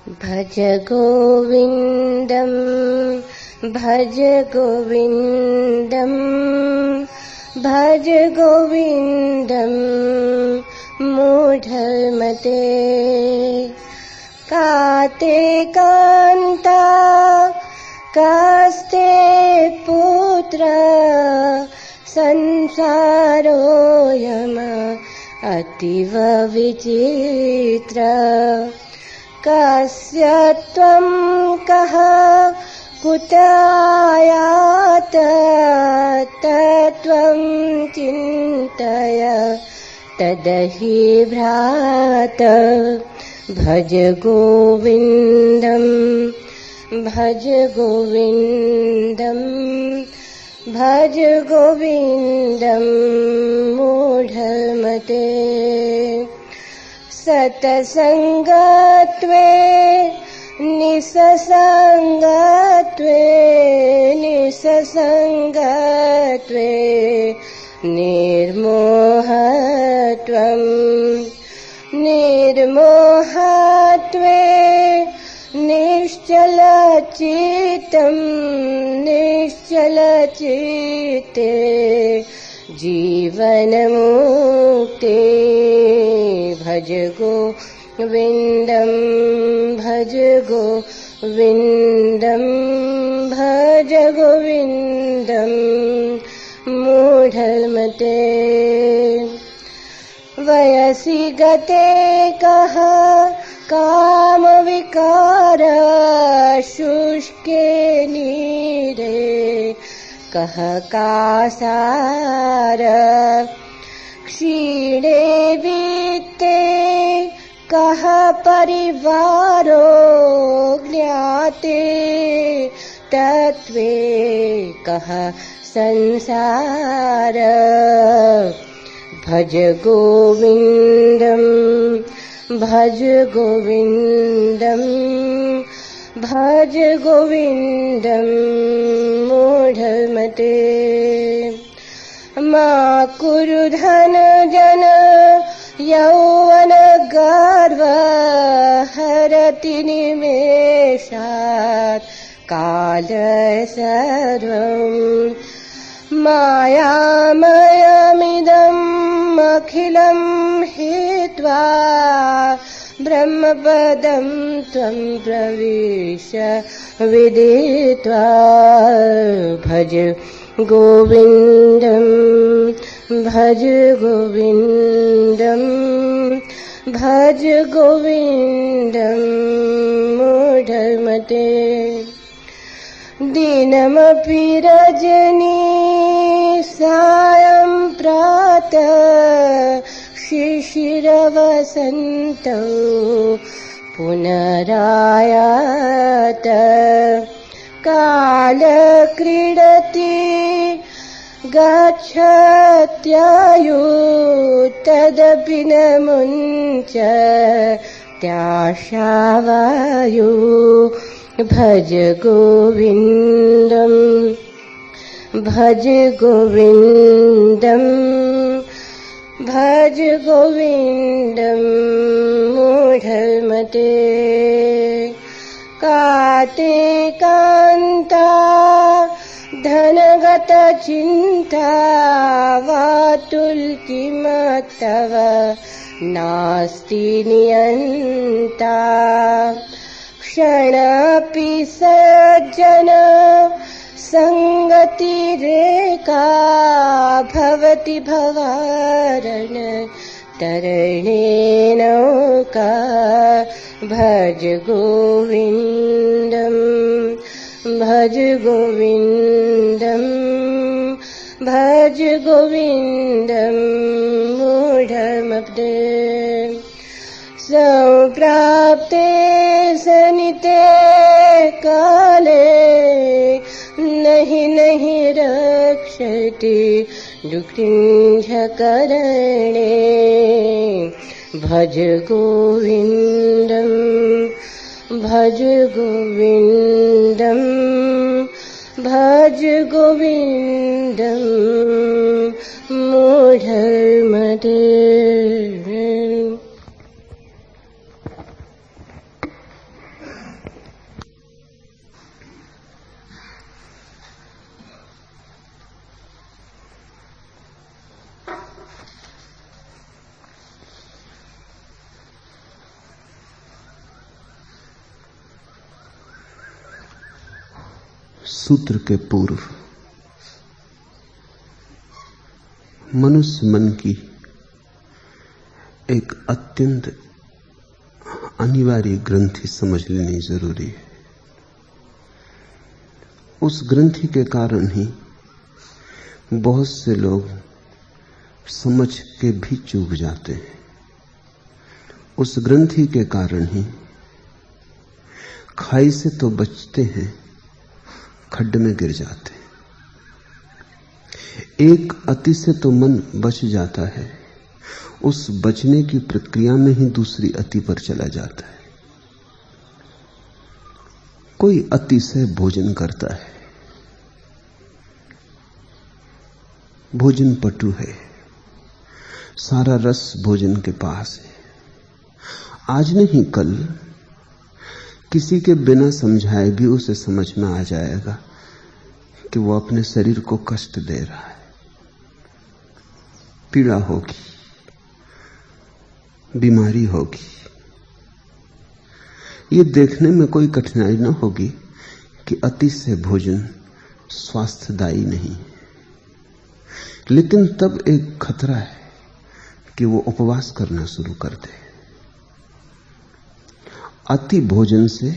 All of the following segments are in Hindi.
भज गोविन्दम् भज गोविन्दम् भज गोविन्दम् मूढमते काते कान्ता कास्ते पुत्र संसारोऽयम् अतीव विचित्र कस्य त्वं कः कुत आयात तत्त्वं चिन्तय तदहि भ्रात भज गोविन्दम् भज गोविन्दम् भज गोविन्दम् मूढमते सत्सङ्गत्वे निससङ्गत्वे निससङ्गत्वे निर्मोहत्वम् निर्मोहत्वे निश्चलचित्तं निश्चलचित्ते जीवनमुक्ते भज गोविन्दम् भज गोविन्दम् भज गोविन्दम् मूढमते वयसि गते कः कामविकार शुष्के नीरे कः कासार क्षीणे वित्ते कः परिवारो ज्ञाते तत्त्वे कः संसार भज गोविन्दम् भज गोविन्दम् भज गोविन्दम् मूढमते मा कुरु धन जन यौवन गर्व हरति निमेषात् काल सर्वम् मायामयमिदम् अखिलम् हित्वा ब्रह्मपदं त्वं प्रविश विदित्वा भज गोविन्दम् भज गोविन्दम् भज गोविन्दम् मूढमते दिनमपि रजनी सायं प्रातः शिशिरवसन्तौ पुनरायात काल क्रीडति गच्छत्यायु तदपि न मुञ्च त्याशावायु भज गोविन्दम् भज गोविन्दम् भज गोविन्दम् मूढमते काते कान्ता धनगत चिन्ता वातुल्किमत्तव नास्ति नियन्ता क्षणापि सज्जन संगतिरेका भवति भवारण तरणे नौका भज गोविन्दम् भज गोविन्दम् भज गोविन्दम् मूढमते सम्प्राप्ते सनिते काले नहि रक्षति दुःखिञ्झकरणे भज गोविन्दम् भज गोविन्दम् भज गोविन्दम् मूढमते सूत्र के पूर्व मनुष्य मन की एक अत्यंत अनिवार्य ग्रंथि समझ लेनी जरूरी है। उस ग्रंथि के कारण ही बहुत से लोग समझ के भी चूक जाते हैं। उस ग्रंथि के कारण ही खाई से तो बचते हैं, खड्ड में गिर जाते हैं। एक अति से तो मन बच जाता है, उस बचने की प्रक्रिया में ही दूसरी अति पर चला जाता है। कोई अति से भोजन करता है, भोजन पटु है, सारा रस भोजन के पास है। आज नहीं कल किसी के बिना समझाए भी उसे समझ में आ जाएगा कि वो अपने शरीर को कष्ट दे रहा है, पीड़ा होगी, बीमारी होगी। ये देखने में कोई कठिनाई न होगी कि अति से भोजन स्वास्थ्यदायी नहीं, लेकिन तब एक खतरा है कि वो उपवास करना शुरू कर दे। अति भोजन से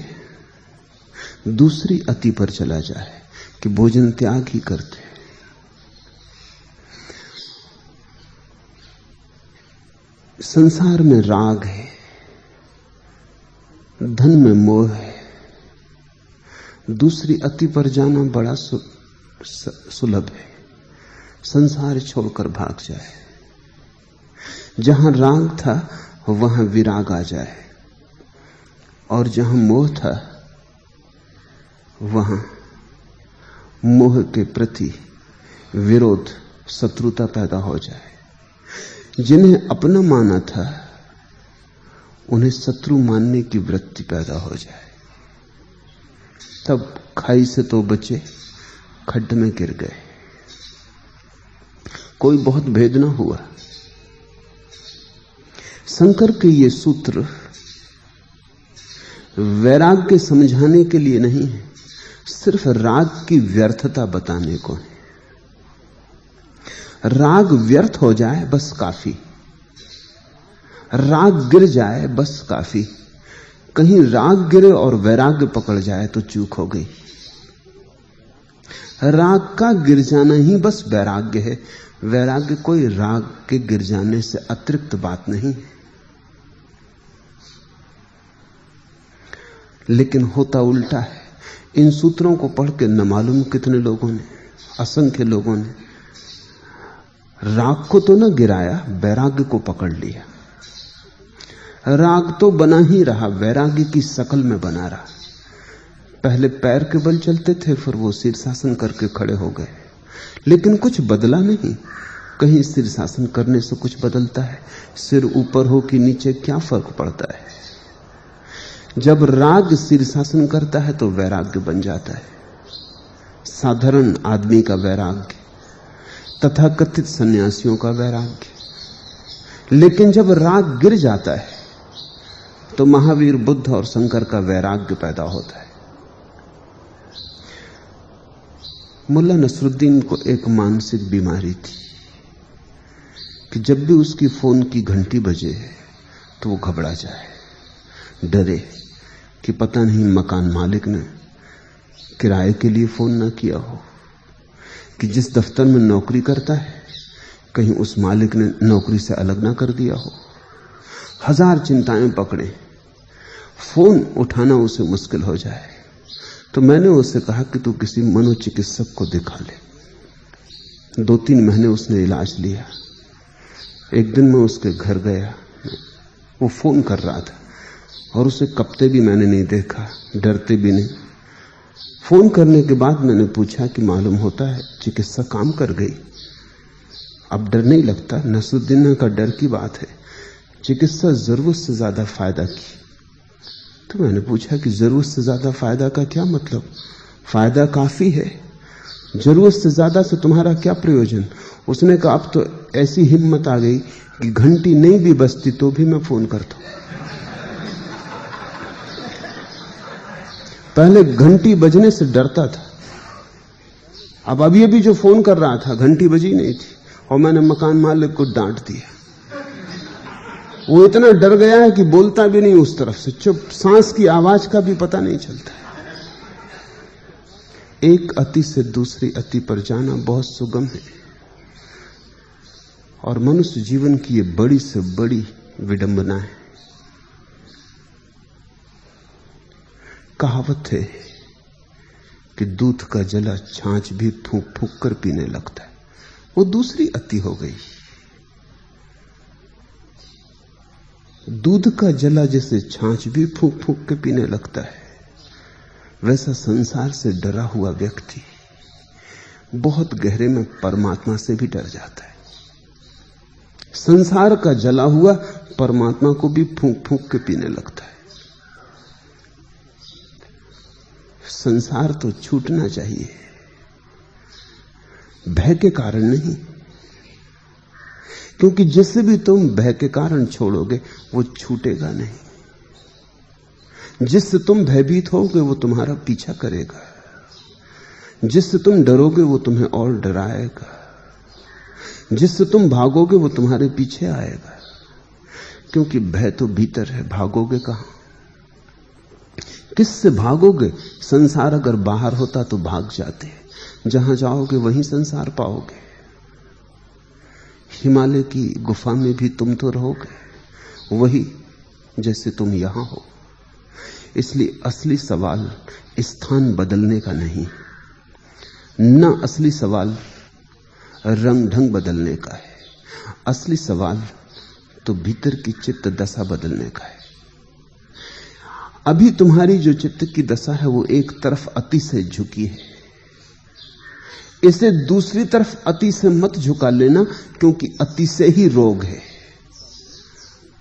दूसरी अति पर चला जाए कि भोजन त्याग ही करते। संसार में राग है, धन में मोह है, दूसरी अति पर जाना बड़ा सुलभ है। संसार छोड़कर भाग जाए, जहां राग था वहां विराग आ जाए, और जहां मोह था वहां मोह के प्रति विरोध, शत्रुता पैदा हो जाए। जिन्हें अपना माना था उन्हें शत्रु मानने की वृत्ति पैदा हो जाए। तब खाई से तो बचे, खड्ड में गिर गए। कोई बहुत भेद न हुआ। शंकर के ये सूत्र वैराग्य समझाने के लिए नहीं है, सिर्फ राग की व्यर्थता बताने को है। राग व्यर्थ हो जाए बस काफी, राग गिर जाए बस काफी। कहीं राग गिरे और वैराग्य पकड़ जाए तो चूक हो गई। राग का गिर जाना ही बस वैराग्य है। वैराग्य कोई राग के गिर जाने से अतिरिक्त बात नहीं। लेकिन होता उल्टा है। इन सूत्रों को पढ़ के न मालूम कितने लोगों ने, असंख्य लोगों ने राग को तो न गिराया, वैराग्य को पकड़ लिया। राग तो बना ही रहा, वैराग्य की शकल में बना रहा। पहले पैर के बल चलते थे, फिर वो शीर्षासन करके खड़े हो गए, लेकिन कुछ बदला नहीं। कहीं शीर्षासन करने से कुछ बदलता है? सिर ऊपर हो कि नीचे, क्या फर्क पड़ता है? जब राग शीर्षासन करता है तो वैराग्य बन जाता है। साधारण आदमी का वैराग्य, तथाकथित सन्यासियों का वैराग्य। लेकिन जब राग गिर जाता है तो महावीर बुद्ध और शंकर का वैराग्य पैदा होता है। मुल्ला नसरुद्दीन को एक मानसिक बीमारी थी कि जब भी उसकी फोन की घंटी बजे तो वो घबरा जाए, डरे कि पता नहीं मकान मालिक ने किराए के लिए फोन ना किया हो, कि जिस दफ्तर में नौकरी करता है कहीं उस मालिक ने नौकरी से अलग ना कर दिया हो। हजार चिंताएं पकड़े, फोन उठाना उसे मुश्किल हो जाए। तो मैंने उससे कहा कि तू किसी मनोचिकित्सक को दिखा ले। 2-3 महीने उसने इलाज लिया। एक दिन मैं उसके घर गया, वो फोन कर रहा था और उसे कपते भी मैंने नहीं देखा, डरते भी नहीं। फोन करने के बाद मैंने पूछा कि मालूम होता है चिकित्सा काम कर गई, अब डर नहीं लगता? नसरुद्दीन का डर की बात है, चिकित्सा जरूरत से ज्यादा फायदा की। तो मैंने पूछा कि जरूरत से ज्यादा फायदा का क्या मतलब? फायदा काफी है, जरूरत से ज्यादा से तुम्हारा क्या प्रयोजन? उसने कहा अब तो ऐसी हिम्मत आ गई कि घंटी नहीं भी बजती तो भी मैं फोन करता हूं। पहले घंटी बजने से डरता था, अब अभी अभी जो फोन कर रहा था घंटी बजी नहीं थी और मैंने मकान मालिक को डांट दिया। वो इतना डर गया है कि बोलता भी नहीं उस तरफ से, चुप, सांस की आवाज का भी पता नहीं चलता। एक अति से दूसरी अति पर जाना बहुत सुगम है और मनुष्य जीवन की ये बड़ी से बड़ी विडंबना है। कहावत है कि दूध का जला छाछ भी फूंक फूंक कर पीने लगता है। वो दूसरी अति हो गई। दूध का जला जैसे छाछ भी फूंक फूंक के पीने लगता है, वैसा संसार से डरा हुआ व्यक्ति बहुत गहरे में परमात्मा से भी डर जाता है। संसार का जला हुआ परमात्मा को भी फूंक फूंक के पीने लगता है। संसार तो छूटना चाहिए, भय के कारण नहीं, क्योंकि जिससे भी तुम भय के कारण छोड़ोगे वो छूटेगा नहीं। जिससे तुम भयभीत होगे वो तुम्हारा पीछा करेगा, जिससे तुम डरोगे वो तुम्हें और डराएगा, जिससे तुम भागोगे वो तुम्हारे पीछे आएगा। क्योंकि भय तो भीतर है, भागोगे कहां? किससे भागोगे? संसार अगर बाहर होता तो भाग जाते, जहां जाओगे वहीं संसार पाओगे। हिमालय की गुफा में भी तुम तो रहोगे, वही जैसे तुम यहां हो। इसलिए असली सवाल स्थान बदलने का नहीं, न असली सवाल रंग ढंग बदलने का है। असली सवाल तो भीतर की चित्त दशा बदलने का है। अभी तुम्हारी जो चित्त की दशा है वो एक तरफ अति से झुकी है, इसे दूसरी तरफ अति से मत झुका लेना, क्योंकि अति से ही रोग है।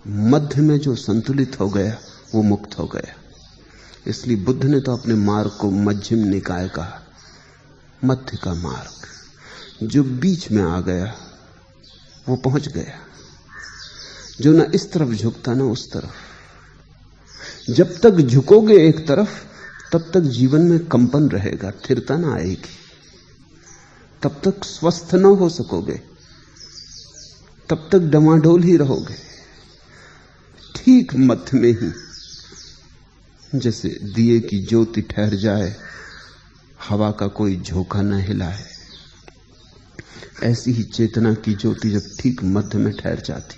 मध्य में जो संतुलित हो गया वो मुक्त हो गया। इसलिए बुद्ध ने तो अपने मार्ग को मध्यम निकाय कहा, मध्य का मार्ग। जो बीच में आ गया वो पहुंच गया, जो ना इस तरफ झुकता ना उस तरफ। जब तक झुकोगे एक तरफ तब तक जीवन में कंपन रहेगा, स्थिरता ना आएगी, तब तक स्वस्थ ना हो सकोगे, तब तक डमाडोल ही रहोगे। ठीक मध्य में ही, जैसे दिए की ज्योति ठहर जाए, हवा का कोई झोंका न हिलाए, ऐसी ही चेतना की ज्योति जब ठीक मध्य में ठहर जाती,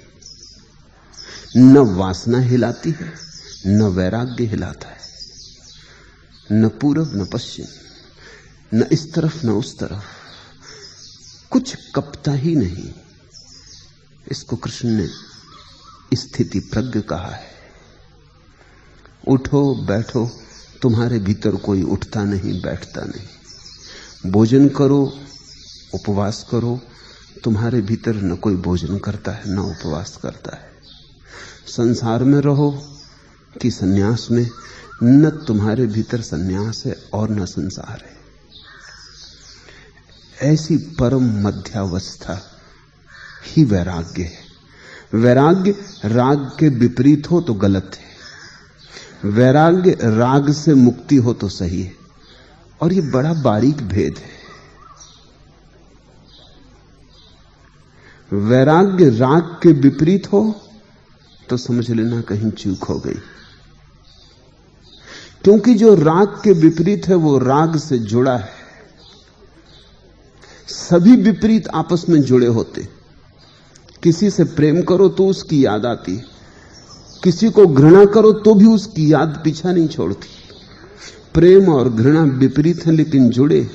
न वासना हिलाती है, न वैराग्य हिलाता है, न पूरब न पश्चिम, न इस तरफ न उस तरफ, कुछ कपता ही नहीं। इसको कृष्ण ने स्थिति प्रज्ञ कहा है। उठो बैठो, तुम्हारे भीतर कोई उठता नहीं बैठता नहीं। भोजन करो, उपवास करो, तुम्हारे भीतर न कोई भोजन करता है न उपवास करता है। संसार में रहो कि सन्यास में, न तुम्हारे भीतर सन्यास है और न संसार है। ऐसी परम मध्यावस्था ही वैराग्य है। वैराग्य राग के विपरीत हो तो गलत है, वैराग्य राग से मुक्ति हो तो सही है। और ये बड़ा बारीक भेद है। वैराग्य राग के विपरीत हो तो समझ लेना कहीं चूक हो गई, क्योंकि जो राग के विपरीत है वो राग से जुड़ा है। सभी विपरीत आपस में जुड़े होते। किसी से प्रेम करो तो उसकी याद आती, किसी को घृणा करो तो भी उसकी याद पीछा नहीं छोड़ती। प्रेम और घृणा विपरीत हैं लेकिन जुड़े।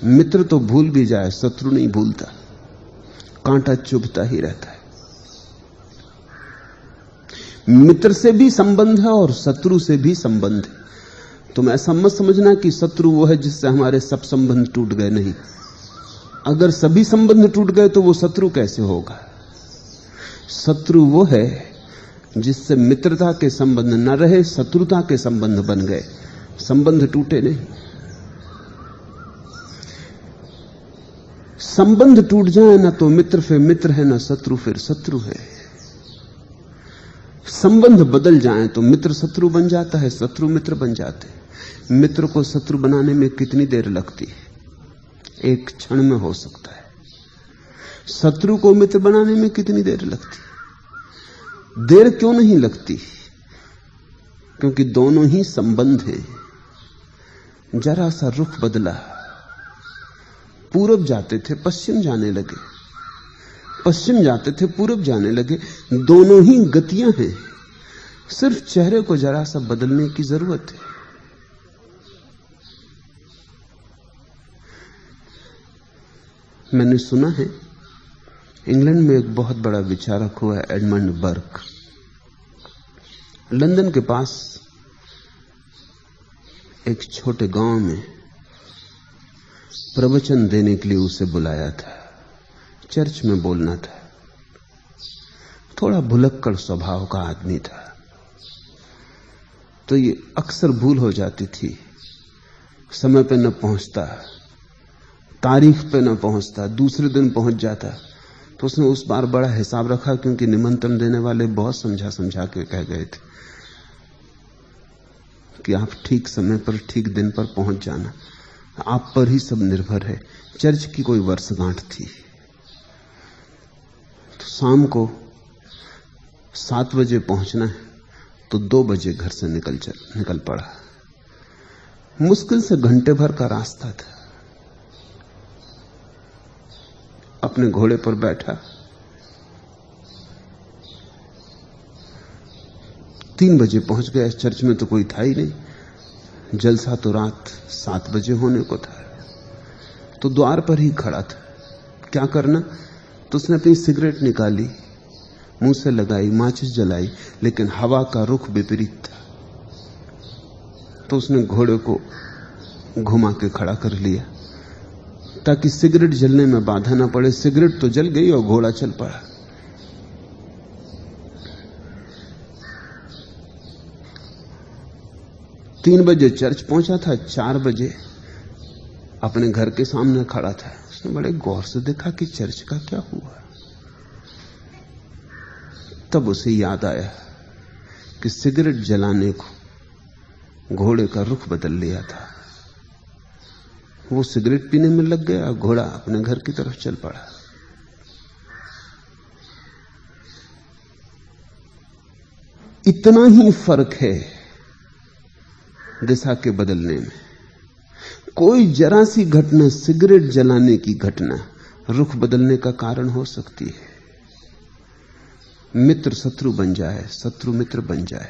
मित्र तो भूल भी जाए, शत्रु नहीं भूलता, कांटा चुभता ही रहता है। मित्र से भी संबंध है और शत्रु से भी संबंध है। तुम ऐसा मत समझना कि शत्रु वो है जिससे हमारे सब संबंध टूट गए, नहीं। अगर सभी संबंध टूट गए तो वो शत्रु कैसे होगा? शत्रु वो है जिससे मित्रता के संबंध न रहे, शत्रुता के संबंध बन गए, संबंध टूटे नहीं। संबंध टूट जाए ना तो मित्र फिर मित्र है, ना शत्रु फिर शत्रु है। संबंध बदल जाए तो मित्र शत्रु बन जाता है, शत्रु मित्र बन जाते हैं। मित्र को शत्रु बनाने में कितनी देर लगती है? एक क्षण में हो सकता है। शत्रु को मित्र बनाने में कितनी देर लगती? देर क्यों नहीं लगती? क्योंकि दोनों ही संबंध हैं। जरा सा रुख बदला, पूरब जाते थे पश्चिम जाने लगे, पश्चिम जाते थे पूरब जाने लगे। दोनों ही गतियां हैं, सिर्फ चेहरे को जरा सा बदलने की जरूरत है। मैंने सुना है इंग्लैंड में एक बहुत बड़ा विचारक हुआ है एडमंड बर्क। लंदन के पास एक छोटे गांव में प्रवचन देने के लिए उसे बुलाया था। चर्च में बोलना था। थोड़ा भुलक्कड़ स्वभाव का आदमी था, तो ये अक्सर भूल हो जाती थी। समय पे न पहुंचता, तारीख पे न पहुंचता, दूसरे दिन पहुंच जाता। तो उसने उस बार बड़ा हिसाब रखा, क्योंकि निमंत्रण देने वाले बहुत समझा समझा के कह गए थे कि आप ठीक समय पर ठीक दिन पर पहुंच जाना, आप पर ही सब निर्भर है। चर्च की कोई वर्षगांठ थी, तो शाम को 7 बजे पहुंचना है, तो 2 बजे घर से निकल पड़ा। मुश्किल से घंटे भर का रास्ता था। अपने घोड़े पर बैठा, 3 बजे पहुंच गया। चर्च में तो कोई था ही नहीं, जलसा तो रात 7 बजे होने को था। तो द्वार पर ही खड़ा था, क्या करना। तो उसने अपनी सिगरेट निकाली, मुंह से लगाई, माचिस जलाई, लेकिन हवा का रुख विपरीत था। तो उसने घोड़े को घुमा के खड़ा कर लिया ताकि सिगरेट जलने में बाधा ना पड़े। सिगरेट तो जल गई और घोड़ा चल पड़ा। तीन बजे चर्च पहुंचा था, 4 बजे अपने घर के सामने खड़ा था। उसने बड़े गौर से देखा कि चर्च का क्या हुआ। तब उसे याद आया कि सिगरेट जलाने को घोड़े का रुख बदल लिया था। वो सिगरेट पीने में लग गया, घोड़ा अपने घर की तरफ चल पड़ा। इतना ही फर्क है दिशा के बदलने में। कोई जरा सी घटना, सिगरेट जलाने की घटना, रुख बदलने का कारण हो सकती है। मित्र शत्रु बन जाए, शत्रु मित्र बन जाए,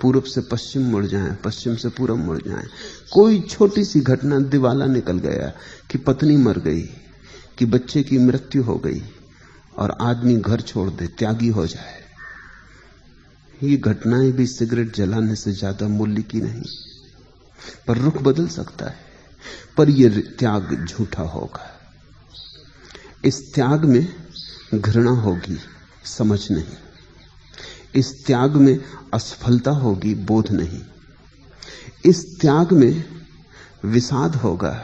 पूरब से पश्चिम मुड़ जाए, पश्चिम से पूरब मुड़ जाए। कोई छोटी सी घटना, दिवाला निकल गया, कि पत्नी मर गई, कि बच्चे की मृत्यु हो गई और आदमी घर छोड़ दे, त्यागी हो जाए। ये घटनाएं भी सिगरेट जलाने से ज्यादा मूल्य की नहीं, पर रुख बदल सकता है। पर यह त्याग झूठा होगा। इस त्याग में घृणा होगी, समझ नहीं। इस त्याग में असफलता होगी, बोध नहीं। इस त्याग में विषाद होगा,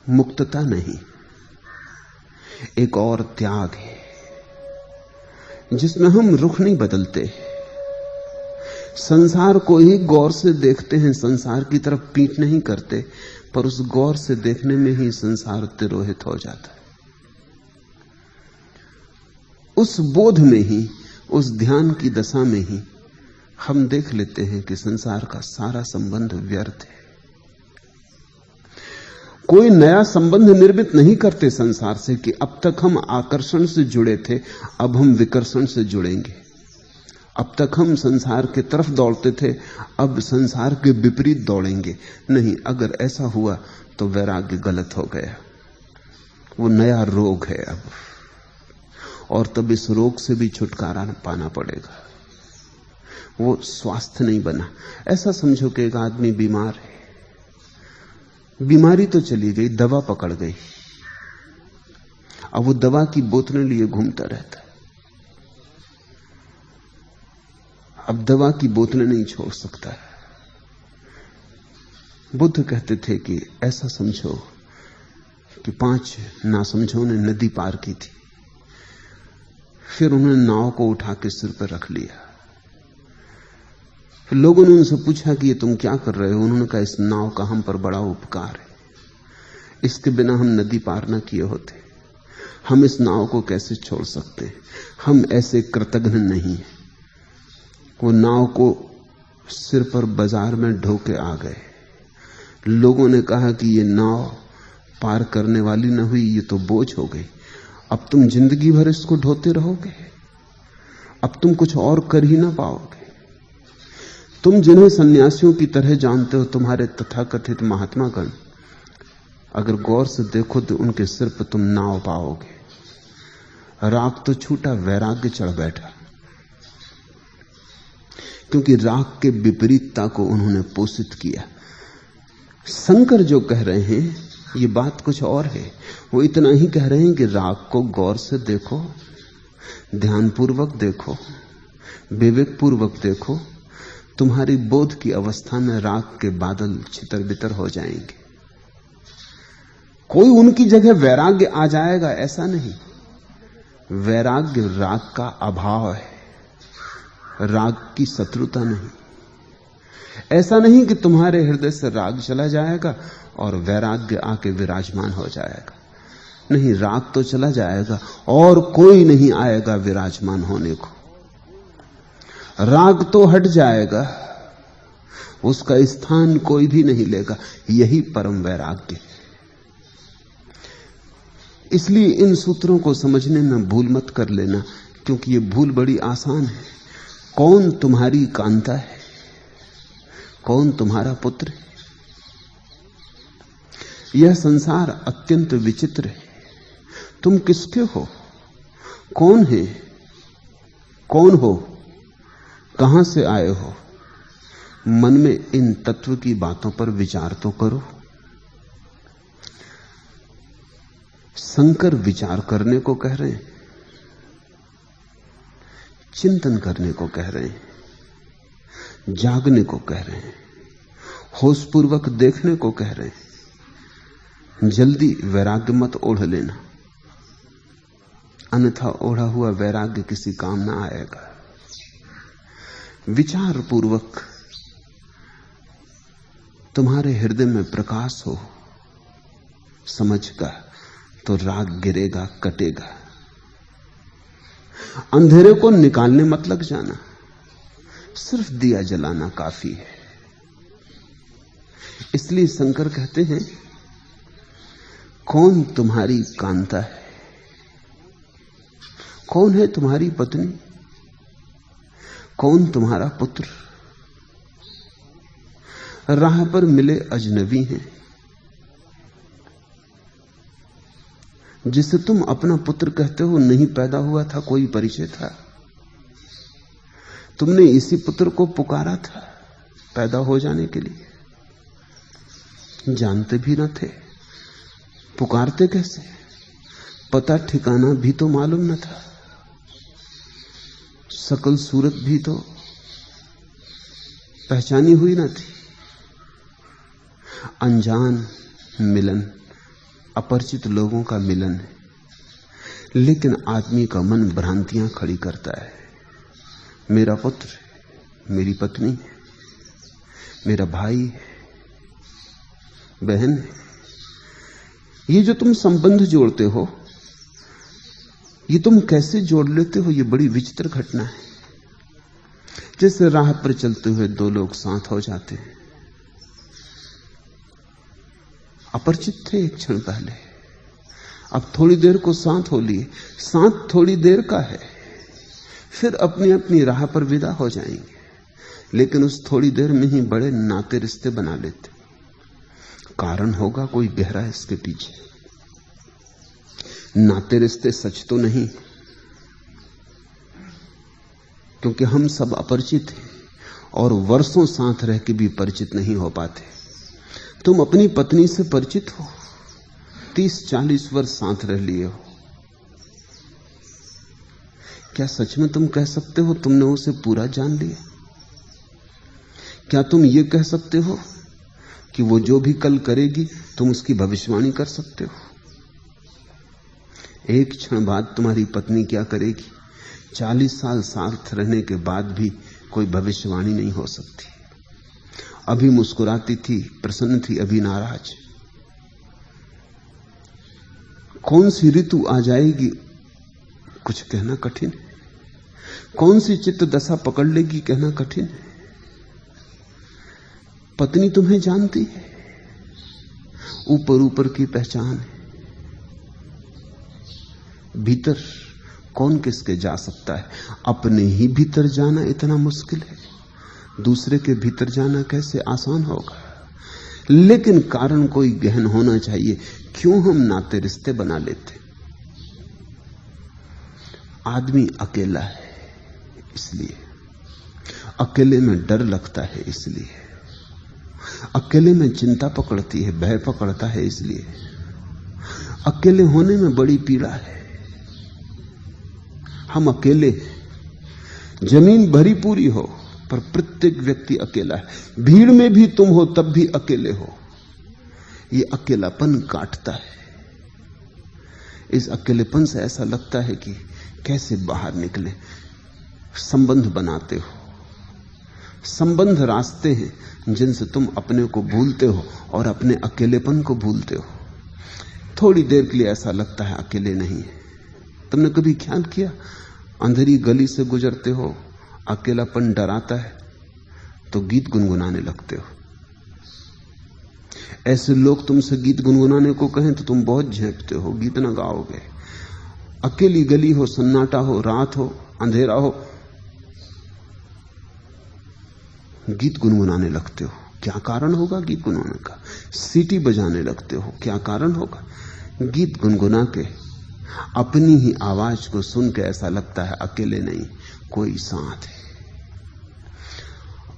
मुक्तता नहीं। एक और त्याग है जिसमें हम रुख नहीं बदलते, संसार को ही गौर से देखते हैं, संसार की तरफ पीठ नहीं करते, पर उस गौर से देखने में ही संसार तिरोहित हो जाता है। उस बोध में ही, उस ध्यान की दशा में ही हम देख लेते हैं कि संसार का सारा संबंध व्यर्थ है। कोई नया संबंध निर्मित नहीं करते संसार से कि अब तक हम आकर्षण से जुड़े थे, अब हम विकर्षण से जुड़ेंगे। अब तक हम संसार के तरफ दौड़ते थे, अब संसार के विपरीत दौड़ेंगे। नहीं, अगर ऐसा हुआ तो वैराग्य गलत हो गया। वो नया रोग है अब, और तब इस रोग से भी छुटकारा पाना पड़ेगा। वो स्वास्थ्य नहीं बना। ऐसा समझो कि एक आदमी बीमार है, बीमारी तो चली गई, दवा पकड़ गई, अब वो दवा की बोतलें लिए घूमता रहता है। अब दवा की बोतलें नहीं छोड़ सकता। बुद्ध कहते थे कि ऐसा समझो कि 5 नासमझों ने नदी पार की थी, फिर उन्होंने नाव को उठा के सिर पर रख लिया। फिर लोगों ने उनसे पूछा कि ये तुम क्या कर रहे हो? उन्होंने कहा, इस नाव का हम पर बड़ा उपकार है। इसके बिना हम नदी पार न किए होते। हम इस नाव को कैसे छोड़ सकते हैं? हम ऐसे कृतघ्न नहीं हैं। वो नाव को सिर पर बाजार में ढोके आ गए। लोगों ने कहा कि ये नाव पार करने वाली न हुई, ये तो बोझ हो गई। अब तुम जिंदगी भर इसको ढोते रहोगे, अब तुम कुछ और कर ही ना पाओगे। तुम जिन्हें सन्यासियों की तरह जानते हो, तुम्हारे तथाकथित महात्मागण, अगर गौर से देखो तो उनके सिर पर तुम नाव पाओगे। राग तो छूटा, वैराग्य चढ़ बैठा, क्योंकि राग के विपरीतता को उन्होंने पोषित किया। शंकर जो कह रहे हैं ये बात कुछ और है। वो इतना ही कह रहे हैं कि राग को गौर से देखो, ध्यानपूर्वक देखो, विवेकपूर्वक देखो, तुम्हारी बोध की अवस्था में राग के बादल छितर बितर हो जाएंगे। कोई उनकी जगह वैराग्य आ जाएगा ऐसा नहीं। वैराग्य राग का अभाव है, राग की शत्रुता नहीं। ऐसा नहीं कि तुम्हारे हृदय से राग चला जाएगा और वैराग्य आके विराजमान हो जाएगा। नहीं, राग तो चला जाएगा और कोई नहीं आएगा विराजमान होने को। राग तो हट जाएगा, उसका स्थान कोई भी नहीं लेगा। यही परम वैराग्य है। इसलिए इन सूत्रों को समझने में भूल मत कर लेना, क्योंकि ये भूल बड़ी आसान है। कौन तुम्हारी कांता है, कौन तुम्हारा पुत्र है? यह संसार अत्यंत विचित्र है। तुम किसके हो? कौन है? कौन हो? कहां से आए हो? मन में इन तत्व की बातों पर विचार तो करो। शंकर विचार करने को कह रहे हैं, चिंतन करने को कह रहे हैं, जागने को कह रहे हैं, होशपूर्वक देखने को कह रहे हैं। जल्दी वैराग्य मत ओढ़ लेना, अन्यथा ओढ़ा हुआ वैराग्य किसी काम ना आएगा। विचार पूर्वक तुम्हारे हृदय में प्रकाश हो समझ का, तो राग गिरेगा, कटेगा। अंधेरे को निकालने मत लग जाना, सिर्फ दिया जलाना काफी है। इसलिए शंकर कहते हैं, कौन तुम्हारी कांता है? कौन है तुम्हारी पत्नी? कौन तुम्हारा पुत्र? राह पर मिले अजनबी हैं, जिसे तुम अपना पुत्र कहते हो नहीं पैदा हुआ था, कोई परिचय था? तुमने इसी पुत्र को पुकारा था पैदा हो जाने के लिए, जानते भी न थे, पुकारते कैसे? पता ठिकाना भी तो मालूम न था, शकल सूरत भी तो पहचानी हुई न थी। अनजान मिलन, अपरिचित लोगों का मिलन है, लेकिन आदमी का मन भ्रांतियां खड़ी करता है। मेरा पुत्र है, मेरी पत्नी है, मेरा भाई है, बहन है। ये जो तुम संबंध जोड़ते हो, ये तुम कैसे जोड़ लेते हो? ये बड़ी विचित्र घटना है। जैसे राह पर चलते हुए दो लोग साथ हो जाते हैं, अपरिचित थे एक क्षण पहले, अब थोड़ी देर को साथ हो लिए। साथ थोड़ी देर का है, फिर अपनी अपनी राह पर विदा हो जाएंगे, लेकिन उस थोड़ी देर में ही बड़े नाते रिश्ते बना लेते। कारण होगा कोई गहरा इसके पीछे। नाते रिश्ते सच तो नहीं, क्योंकि हम सब अपरिचित हैं और वर्षों साथ रह के भी परिचित नहीं हो पाते। तुम अपनी पत्नी से परिचित हो, 30-40 वर्ष साथ रह लिए हो। क्या सच में तुम कह सकते हो तुमने उसे पूरा जान लिया? क्या तुम ये कह सकते हो कि वो जो भी कल करेगी तुम उसकी भविष्यवाणी कर सकते हो? एक क्षण बाद तुम्हारी पत्नी क्या करेगी, 40 साल साथ रहने के बाद भी कोई भविष्यवाणी नहीं हो सकती। अभी मुस्कुराती थी, प्रसन्न थी, अभी नाराज। कौन सी ऋतु आ जाएगी कुछ कहना कठिन है, कौन सी चित्त दशा पकड़ लेगी कहना कठिन है। पत्नी तुम्हें जानती है, ऊपर ऊपर की पहचान है, भीतर कौन किसके जा सकता है। अपने ही भीतर जाना इतना मुश्किल है, दूसरे के भीतर जाना कैसे आसान होगा। लेकिन कारण कोई गहन होना चाहिए। क्यों हम नाते रिश्ते बना लेते? आदमी अकेला है इसलिए, अकेले में डर लगता है इसलिए, अकेले में चिंता पकड़ती है, भय पकड़ता है इसलिए, अकेले होने में बड़ी पीड़ा है। हम अकेले, जमीन भरी पूरी हो पर प्रत्येक व्यक्ति अकेला है। भीड़ में भी तुम हो तब भी अकेले हो। ये अकेलापन काटता है। इस अकेलेपन से ऐसा लगता है कि कैसे बाहर निकले। संबंध बनाते हो, संबंध रास्ते हैं जिनसे तुम अपने को भूलते हो और अपने अकेलेपन को भूलते हो। थोड़ी देर के लिए ऐसा लगता है अकेले नहीं है। तुमने कभी ख्याल किया, अंधेरी गली से गुजरते हो, अकेलापन डराता है तो गीत गुनगुनाने लगते हो। ऐसे लोग तुमसे गीत गुनगुनाने को कहें तो तुम बहुत झेंपते हो, गीत ना गाओगे। अकेली गली हो, सन्नाटा हो, रात हो, अंधेरा हो, गीत गुनगुनाने लगते हो। क्या कारण होगा गीत गुनगुनाने का? सीटी बजाने लगते हो। क्या कारण होगा? गीत गुनगुना के अपनी ही आवाज को सुन के ऐसा लगता है अकेले नहीं, कोई साथ है।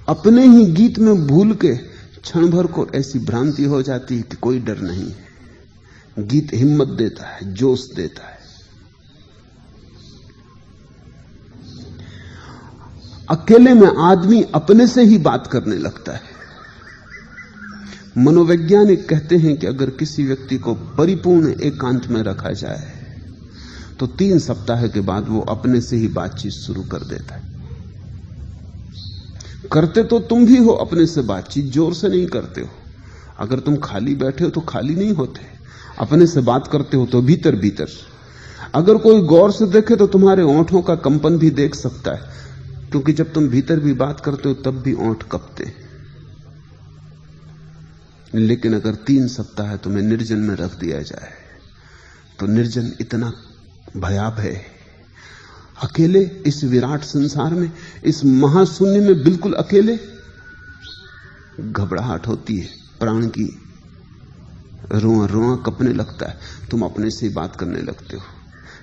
अपने ही गीत में भूल के क्षण भर को ऐसी भ्रांति हो जाती है कि कोई डर नहीं है। गीत हिम्मत देता है, जोश देता है। अकेले में आदमी अपने से ही बात करने लगता है। मनोवैज्ञानिक कहते हैं कि अगर किसी व्यक्ति को परिपूर्ण एकांत में रखा जाए तो 3 सप्ताह के बाद वो अपने से ही बातचीत शुरू कर देता है। करते तो तुम भी हो अपने से बातचीत, जोर से नहीं करते हो। अगर तुम खाली बैठे हो तो खाली नहीं होते, अपने से बात करते हो तो भीतर भीतर। अगर कोई गौर से देखे तो तुम्हारे ओंठों का कंपन भी देख सकता है, क्योंकि जब तुम भीतर भी बात करते हो तब भी ओंठ कपते हैं। लेकिन अगर 3 सप्ताह तुम्हें निर्जन में रख दिया जाए तो निर्जन इतना भयावह है। अकेले इस विराट संसार में, इस महाशून्य में बिल्कुल अकेले, घबराहट होती है, प्राण की रोआ रोआ कपने लगता है। तुम अपने से ही बात करने लगते हो।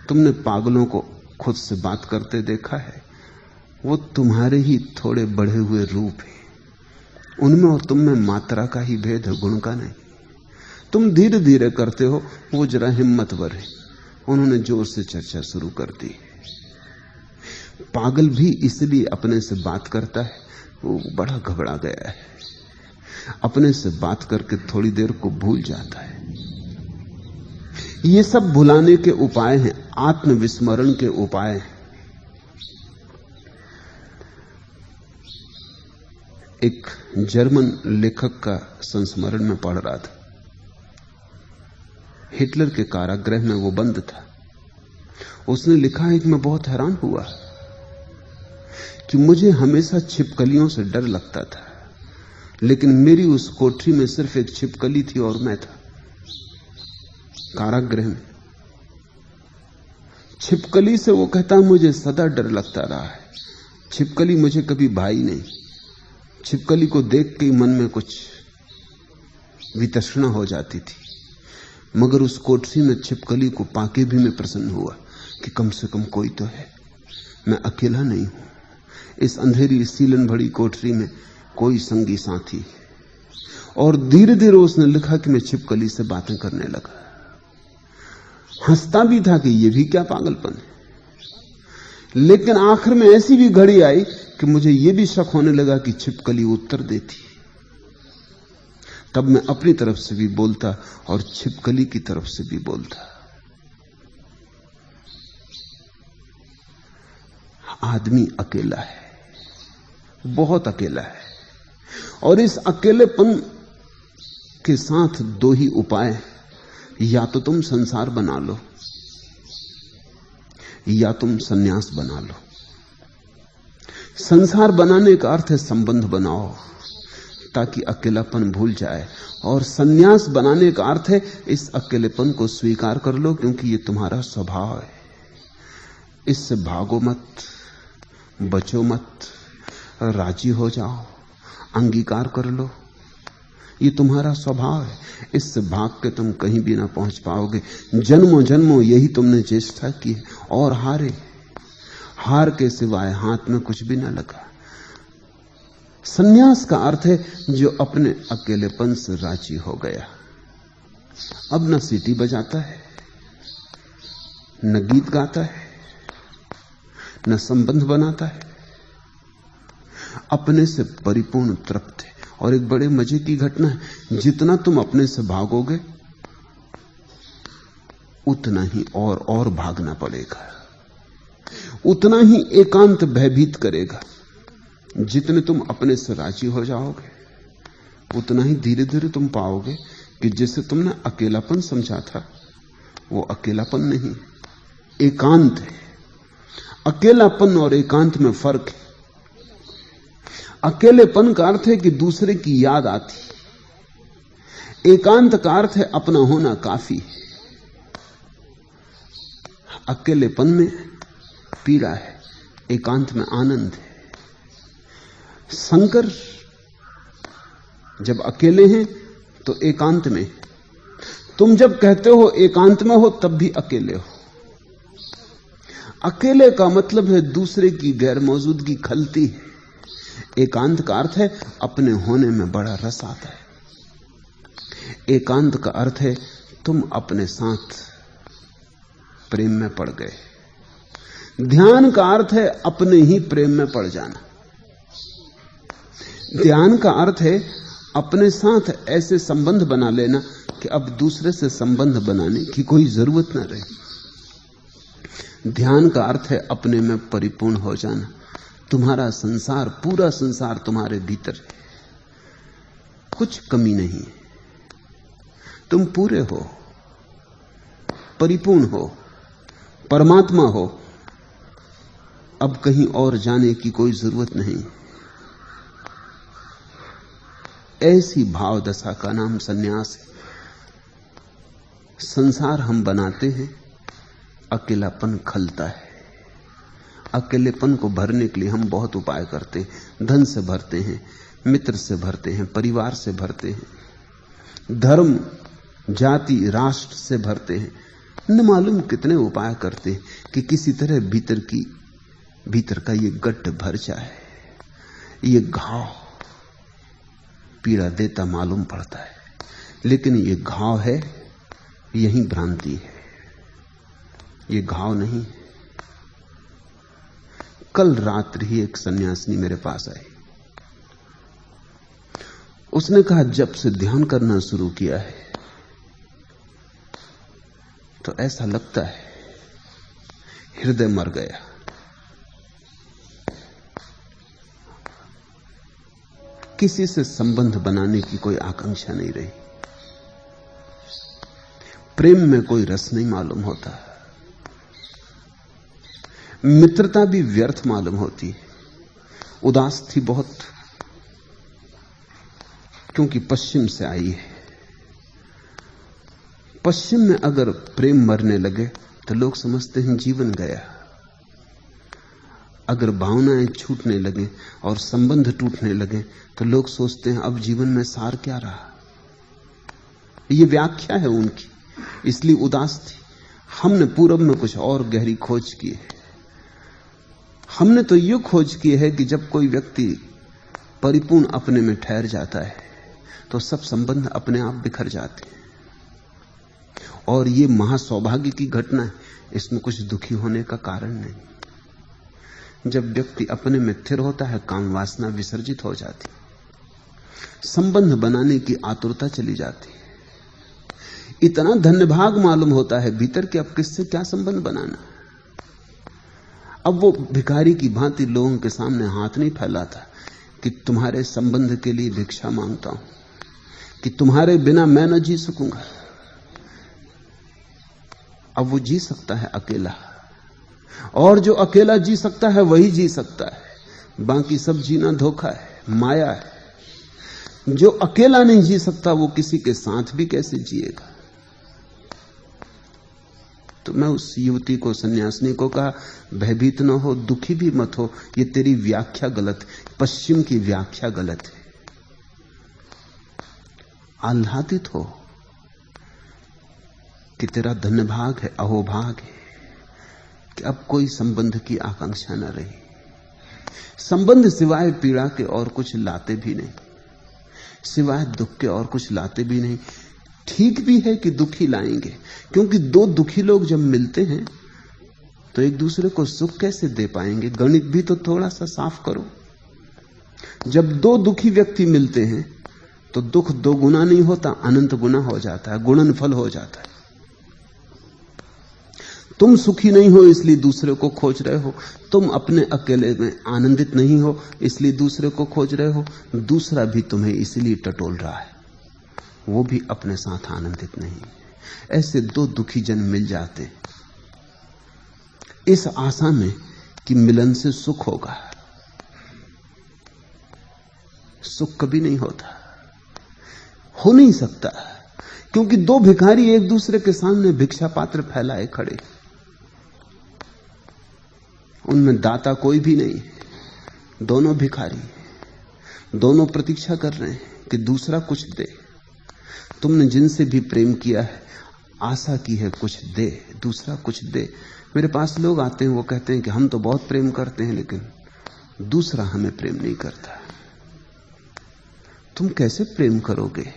तुमने पागलों को खुद से बात करते देखा है? वो तुम्हारे ही थोड़े बढ़े हुए रूप हैं। उनमें और तुम में मात्रा का ही भेद है, गुण का नहीं। तुम धीरे धीरे करते हो, वो जरा हिम्मतवर है, उन्होंने जोर से चर्चा शुरू कर दी। पागल भी इसलिए अपने से बात करता है, वो बड़ा घबरा गया है। अपने से बात करके थोड़ी देर को भूल जाता है। ये सब भुलाने के उपाय हैं, आत्मविस्मरण के उपाय हैं। एक जर्मन लेखक का संस्मरण में पढ़ रहा था। हिटलर के कारागृह में वो बंद था। उसने लिखा है कि मैं बहुत हैरान हुआ कि मुझे हमेशा छिपकलियों से डर लगता था, लेकिन मेरी उस कोठरी में सिर्फ एक छिपकली थी और मैं था कारागृह में। छिपकली से, वो कहता, मुझे सदा डर लगता रहा है। छिपकली मुझे कभी भाई नहीं। छिपकली को देख के मन में कुछ वितृष्णा हो जाती थी, मगर उस कोठरी में छिपकली को पाके भी मैं प्रसन्न हुआ कि कम से कम कोई तो है, मैं अकेला नहीं हूं। इस अंधेरी सीलन भरी कोठरी में कोई संगी साथी। और धीरे धीरे उसने लिखा कि मैं छिपकली से बातें करने लगा। हंसता भी था कि ये भी क्या पागलपन है। लेकिन आखिर में ऐसी भी घड़ी आई कि मुझे यह भी शक होने लगा कि छिपकली उत्तर देती। तब मैं अपनी तरफ से भी बोलता और छिपकली की तरफ से भी बोलता। आदमी अकेला है, बहुत अकेला है। और इस अकेलेपन के साथ 2 ही उपाय, या तो तुम संसार बना लो या तुम सन्यास बना लो। संसार बनाने का अर्थ है संबंध बनाओ ताकि अकेलापन भूल जाए, और सन्यास बनाने का अर्थ है इस अकेलेपन को स्वीकार कर लो क्योंकि ये तुम्हारा स्वभाव है। इससे भागो मत, बचो मत, राजी हो जाओ, अंगीकार कर लो। ये तुम्हारा स्वभाव है, इससे भाग के तुम कहीं भी ना पहुंच पाओगे। जन्मों जन्मों यही तुमने चेष्टा की और हारे। हार के सिवाय हाथ में कुछ भी ना लगा। सन्यास का अर्थ है जो अपने अकेलेपन से राजी हो गया, अब न सीटी बजाता है, न गीत गाता है, न संबंध बनाता है, अपने से परिपूर्ण तृप्त है। और एक बड़े मजे की घटना है, जितना तुम अपने से भागोगे उतना ही और भागना पड़ेगा, उतना ही एकांत भयभीत करेगा। जितने तुम अपने से राजी हो जाओगे उतना ही धीरे धीरे तुम पाओगे कि जिसे तुमने अकेलापन समझा था वो अकेलापन नहीं, एकांत है। अकेलापन और एकांत में फर्क है। अकेलेपन का अर्थ है कि दूसरे की याद आती, एकांत का अर्थ है अपना होना काफी है। अकेलेपन में पीड़ा है, एकांत में आनंद है। शंकर जब अकेले हैं तो एकांत में, तुम जब कहते हो एकांत में हो तब भी अकेले हो। अकेले का मतलब है दूसरे की गैर मौजूदगी खलती है। एकांत का अर्थ है अपने होने में बड़ा रस आता है। एकांत का अर्थ है तुम अपने साथ प्रेम में पड़ गए। ध्यान का अर्थ है अपने ही प्रेम में पड़ जाना। ध्यान का अर्थ है अपने साथ ऐसे संबंध बना लेना कि अब दूसरे से संबंध बनाने की कोई जरूरत ना रहे। ध्यान का अर्थ है अपने में परिपूर्ण हो जाना। तुम्हारा संसार, पूरा संसार तुम्हारे भीतर है, कुछ कमी नहीं है। तुम पूरे हो, परिपूर्ण हो, परमात्मा हो। अब कहीं और जाने की कोई जरूरत नहीं। ऐसी भाव दशा का नाम सन्यास है। संसार हम बनाते हैं, अकेलापन खलता है। अकेलेपन को भरने के लिए हम बहुत उपाय करते हैं। धन से भरते हैं, मित्र से भरते हैं, परिवार से भरते हैं, धर्म, जाति, राष्ट्र से भरते हैं। न मालूम कितने उपाय करते हैं कि किसी तरह भीतर का ये गड्ढ भर जाए। ये घाव पीड़ा देता मालूम पड़ता है, लेकिन ये घाव है, यही भ्रांति है, ये घाव नहीं। कल रात्रि ही एक सन्यासिनी मेरे पास आई। उसने कहा जब से ध्यान करना शुरू किया है तो ऐसा लगता है हृदय मर गया। किसी से संबंध बनाने की कोई आकांक्षा नहीं रही, प्रेम में कोई रस नहीं मालूम होता, मित्रता भी व्यर्थ मालूम होती। उदास थी बहुत, क्योंकि पश्चिम से आई है। पश्चिम में अगर प्रेम मरने लगे तो लोग समझते हैं जीवन गया। अगर भावनाएं छूटने लगे और संबंध टूटने लगे तो लोग सोचते हैं अब जीवन में सार क्या रहा। ये व्याख्या है उनकी, इसलिए उदास थी। हमने पूरब में कुछ और गहरी खोज की है। हमने तो ये खोज की है कि जब कोई व्यक्ति परिपूर्ण अपने में ठहर जाता है तो सब संबंध अपने आप बिखर जाते हैं। और ये महासौभाग्य की घटना है, इसमें कुछ दुखी होने का कारण नहीं। जब व्यक्ति अपने में स्थिर होता है, काम वासना विसर्जित हो जाती, संबंध बनाने की आतुरता चली जाती। इतना धन्यभाग मालूम होता है भीतर कि अब किससे क्या संबंध बनाना। अब वो भिखारी की भांति लोगों के सामने हाथ नहीं फैलाता कि तुम्हारे संबंध के लिए भिक्षा मांगता हूं, कि तुम्हारे बिना मैं न जी सकूंगा। अब वो जी सकता है अकेला, और जो अकेला जी सकता है वही जी सकता है। बाकी सब जीना धोखा है, माया है। जो अकेला नहीं जी सकता वो किसी के साथ भी कैसे जिएगा। तो मैं उस युवती को, सन्यासिनी को कहा, भयभीत न हो, दुखी भी मत हो, ये तेरी व्याख्या गलत है, पश्चिम की व्याख्या गलत है। आह्लादित हो कि तेरा धन्यभाग है, अहोभाग है कि अब कोई संबंध की आकांक्षा न रही। संबंध सिवाय पीड़ा के और कुछ लाते भी नहीं, सिवाय दुख के और कुछ लाते भी नहीं। ठीक भी है कि दुखी लाएंगे, क्योंकि दो दुखी लोग जब मिलते हैं तो एक दूसरे को सुख कैसे दे पाएंगे। गणित भी तो थोड़ा सा साफ करो। जब दो दुखी व्यक्ति मिलते हैं तो दुख दो गुना नहीं होता, अनंत गुना हो जाता है, गुणनफल हो जाता है। तुम सुखी नहीं हो इसलिए दूसरे को खोज रहे हो, तुम अपने अकेले में आनंदित नहीं हो इसलिए दूसरे को खोज रहे हो, दूसरा भी तुम्हें इसलिए टटोल रहा है, वो भी अपने साथ आनंदित नहीं। ऐसे दो दुखी जन मिल जाते इस आशा में कि मिलन से सुख होगा। सुख कभी नहीं होता, हो नहीं सकता, क्योंकि दो भिखारी एक दूसरे के सामने भिक्षा पात्र फैलाए खड़े, उनमें दाता कोई भी नहीं है। दोनों भिखारी, दोनों प्रतीक्षा कर रहे हैं कि दूसरा कुछ दे। तुमने जिनसे भी प्रेम किया है आशा की है कुछ दे, दूसरा कुछ दे। मेरे पास लोग आते हैं, वो कहते हैं कि हम तो बहुत प्रेम करते हैं लेकिन दूसरा हमें प्रेम नहीं करता। तुम कैसे प्रेम करोगे?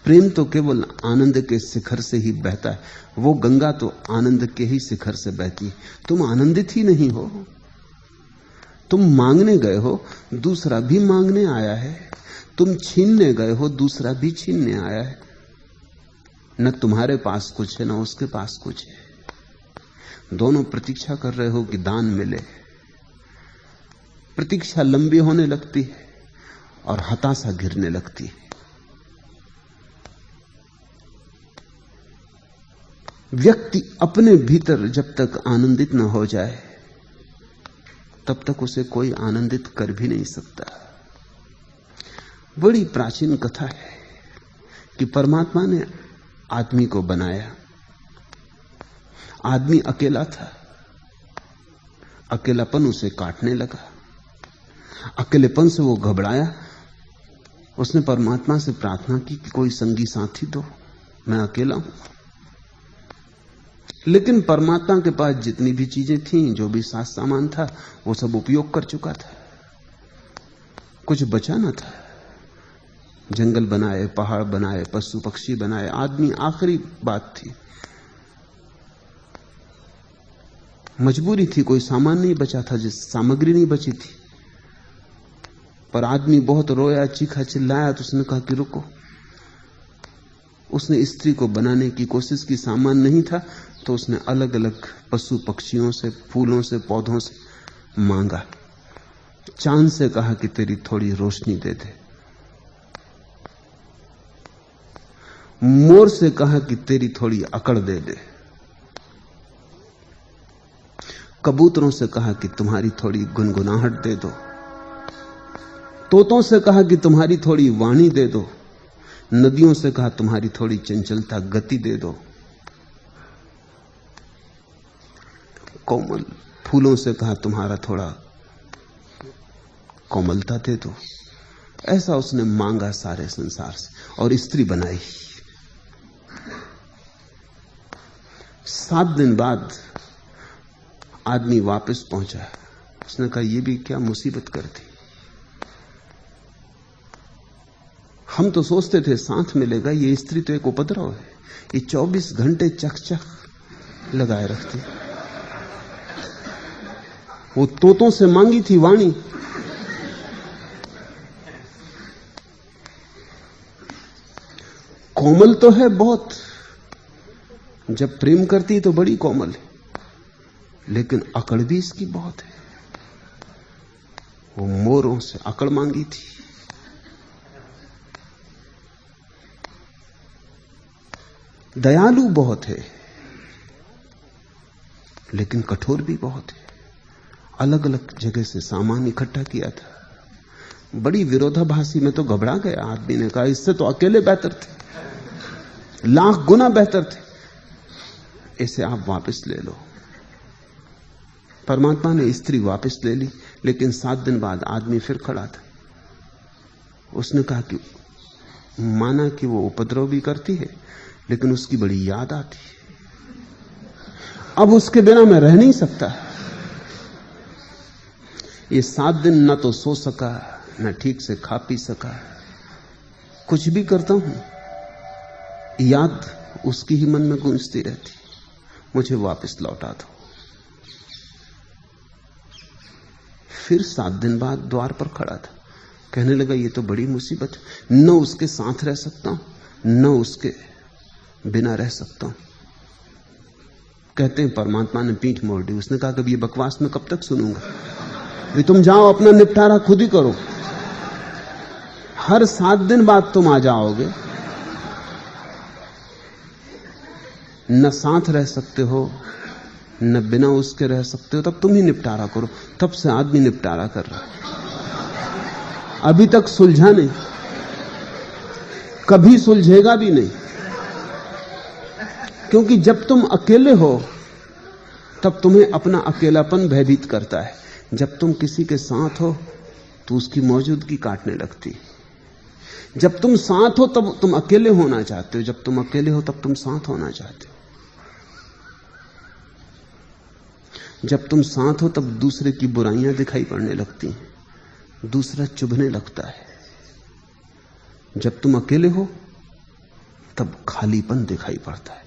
प्रेम तो केवल आनंद के शिखर से ही बहता है, वो गंगा तो आनंद के ही शिखर से बहती है। तुम आनंदित ही नहीं हो, तुम मांगने गए हो, दूसरा भी मांगने आया है। तुम छीनने गए हो, दूसरा भी छीनने आया है। न तुम्हारे पास कुछ है, न उसके पास कुछ है। दोनों प्रतीक्षा कर रहे हो कि दान मिले। प्रतीक्षा लंबी होने लगती है और हताशा घिरने लगती है। व्यक्ति अपने भीतर जब तक आनंदित न हो जाए तब तक उसे कोई आनंदित कर भी नहीं सकता। बड़ी प्राचीन कथा है कि परमात्मा ने आदमी को बनाया। आदमी अकेला था, अकेलापन उसे काटने लगा। अकेलेपन से वो घबराया। उसने परमात्मा से प्रार्थना की कि कोई संगी साथी दो, मैं अकेला हूं। लेकिन परमात्मा के पास जितनी भी चीजें थीं, जो भी साज सामान था, वो सब उपयोग कर चुका था, कुछ बचा न था। जंगल बनाए, पहाड़ बनाए, पशु पक्षी बनाए, आदमी आखिरी बात थी। मजबूरी थी, कोई सामान नहीं बचा था, जिस सामग्री नहीं बची थी। पर आदमी बहुत रोया, चीखा, चिल्लाया, तो उसने कहा कि रुको। उसने स्त्री को बनाने की कोशिश की, सामान नहीं था, तो उसने अलग अलग पशु पक्षियों से, फूलों से, पौधों से मांगा। चांद से कहा कि तेरी थोड़ी रोशनी दे दे। मोर से कहा कि तेरी थोड़ी अकड़ दे दे। कबूतरों से कहा कि तुम्हारी थोड़ी गुनगुनाहट दे दो। तोतों से कहा कि तुम्हारी थोड़ी वाणी दे दो। नदियों से कहा तुम्हारी थोड़ी चंचलता, गति दे दो। कोमल फूलों से कहा तुम्हारा थोड़ा कोमलता दे दो। ऐसा उसने मांगा सारे संसार से, और स्त्री बनाई। 7 दिन बाद आदमी वापस पहुंचा। उसने कहा ये भी क्या मुसीबत कर दी। हम तो सोचते थे साथ मिलेगा, ये स्त्री तो एक उपद्रव है। ये 24 घंटे चक लगाए रखती। वो तोतों से मांगी थी वाणी, कोमल तो है बहुत, जब प्रेम करती है तो बड़ी कोमल है, लेकिन अकड़ भी इसकी बहुत है। वो मोरों से अकड़ मांगी थी। दयालु बहुत है, लेकिन कठोर भी बहुत है। अलग अलग जगह से सामान इकट्ठा किया था। बड़ी विरोधाभासी में तो घबरा गया। आदमी ने कहा इससे तो अकेले बेहतर थे, लाख गुना बेहतर थे, इसे आप वापस ले लो। परमात्मा ने स्त्री वापस ले ली, लेकिन 7 दिन बाद आदमी फिर खड़ा था। उसने कहा कि माना कि वो उपद्रव भी करती है, लेकिन उसकी बड़ी याद आती है। अब उसके बिना मैं रह नहीं सकता। ये 7 दिन न तो सो सका, न ठीक से खा पी सका। कुछ भी करता हूं, याद उसकी ही मन में गूंजती रहती। मुझे वापस लौटा दो। फिर 7 दिन बाद द्वार पर खड़ा था। कहने लगा ये तो बड़ी मुसीबत है, न उसके साथ रह सकता हूं, न उसके बिना रह सकता हूं। कहते हैं परमात्मा ने पीठ मोड़ दी। उसने कहा कि ये बकवास मैं कब तक सुनूंगा, भी तुम जाओ अपना निपटारा खुद ही करो। हर 7 दिन बाद तुम आ जाओगे, न साथ रह सकते हो, न बिना उसके रह सकते हो, तब तुम ही निपटारा करो। तब से आदमी निपटारा कर रहा है, अभी तक सुलझा नहीं, कभी सुलझेगा भी नहीं। क्योंकि जब तुम अकेले हो तब तुम्हें अपना अकेलापन भयभीत करता है। जब तुम किसी के साथ हो तो उसकी मौजूदगी काटने लगती। जब तुम साथ हो तब तुम अकेले होना चाहते हो, जब तुम अकेले हो तब तुम साथ होना चाहते हो। जब तुम साथ हो तब दूसरे की बुराइयां दिखाई पड़ने लगती हैं, दूसरा चुभने लगता है। जब तुम अकेले हो तब खालीपन दिखाई पड़ता है,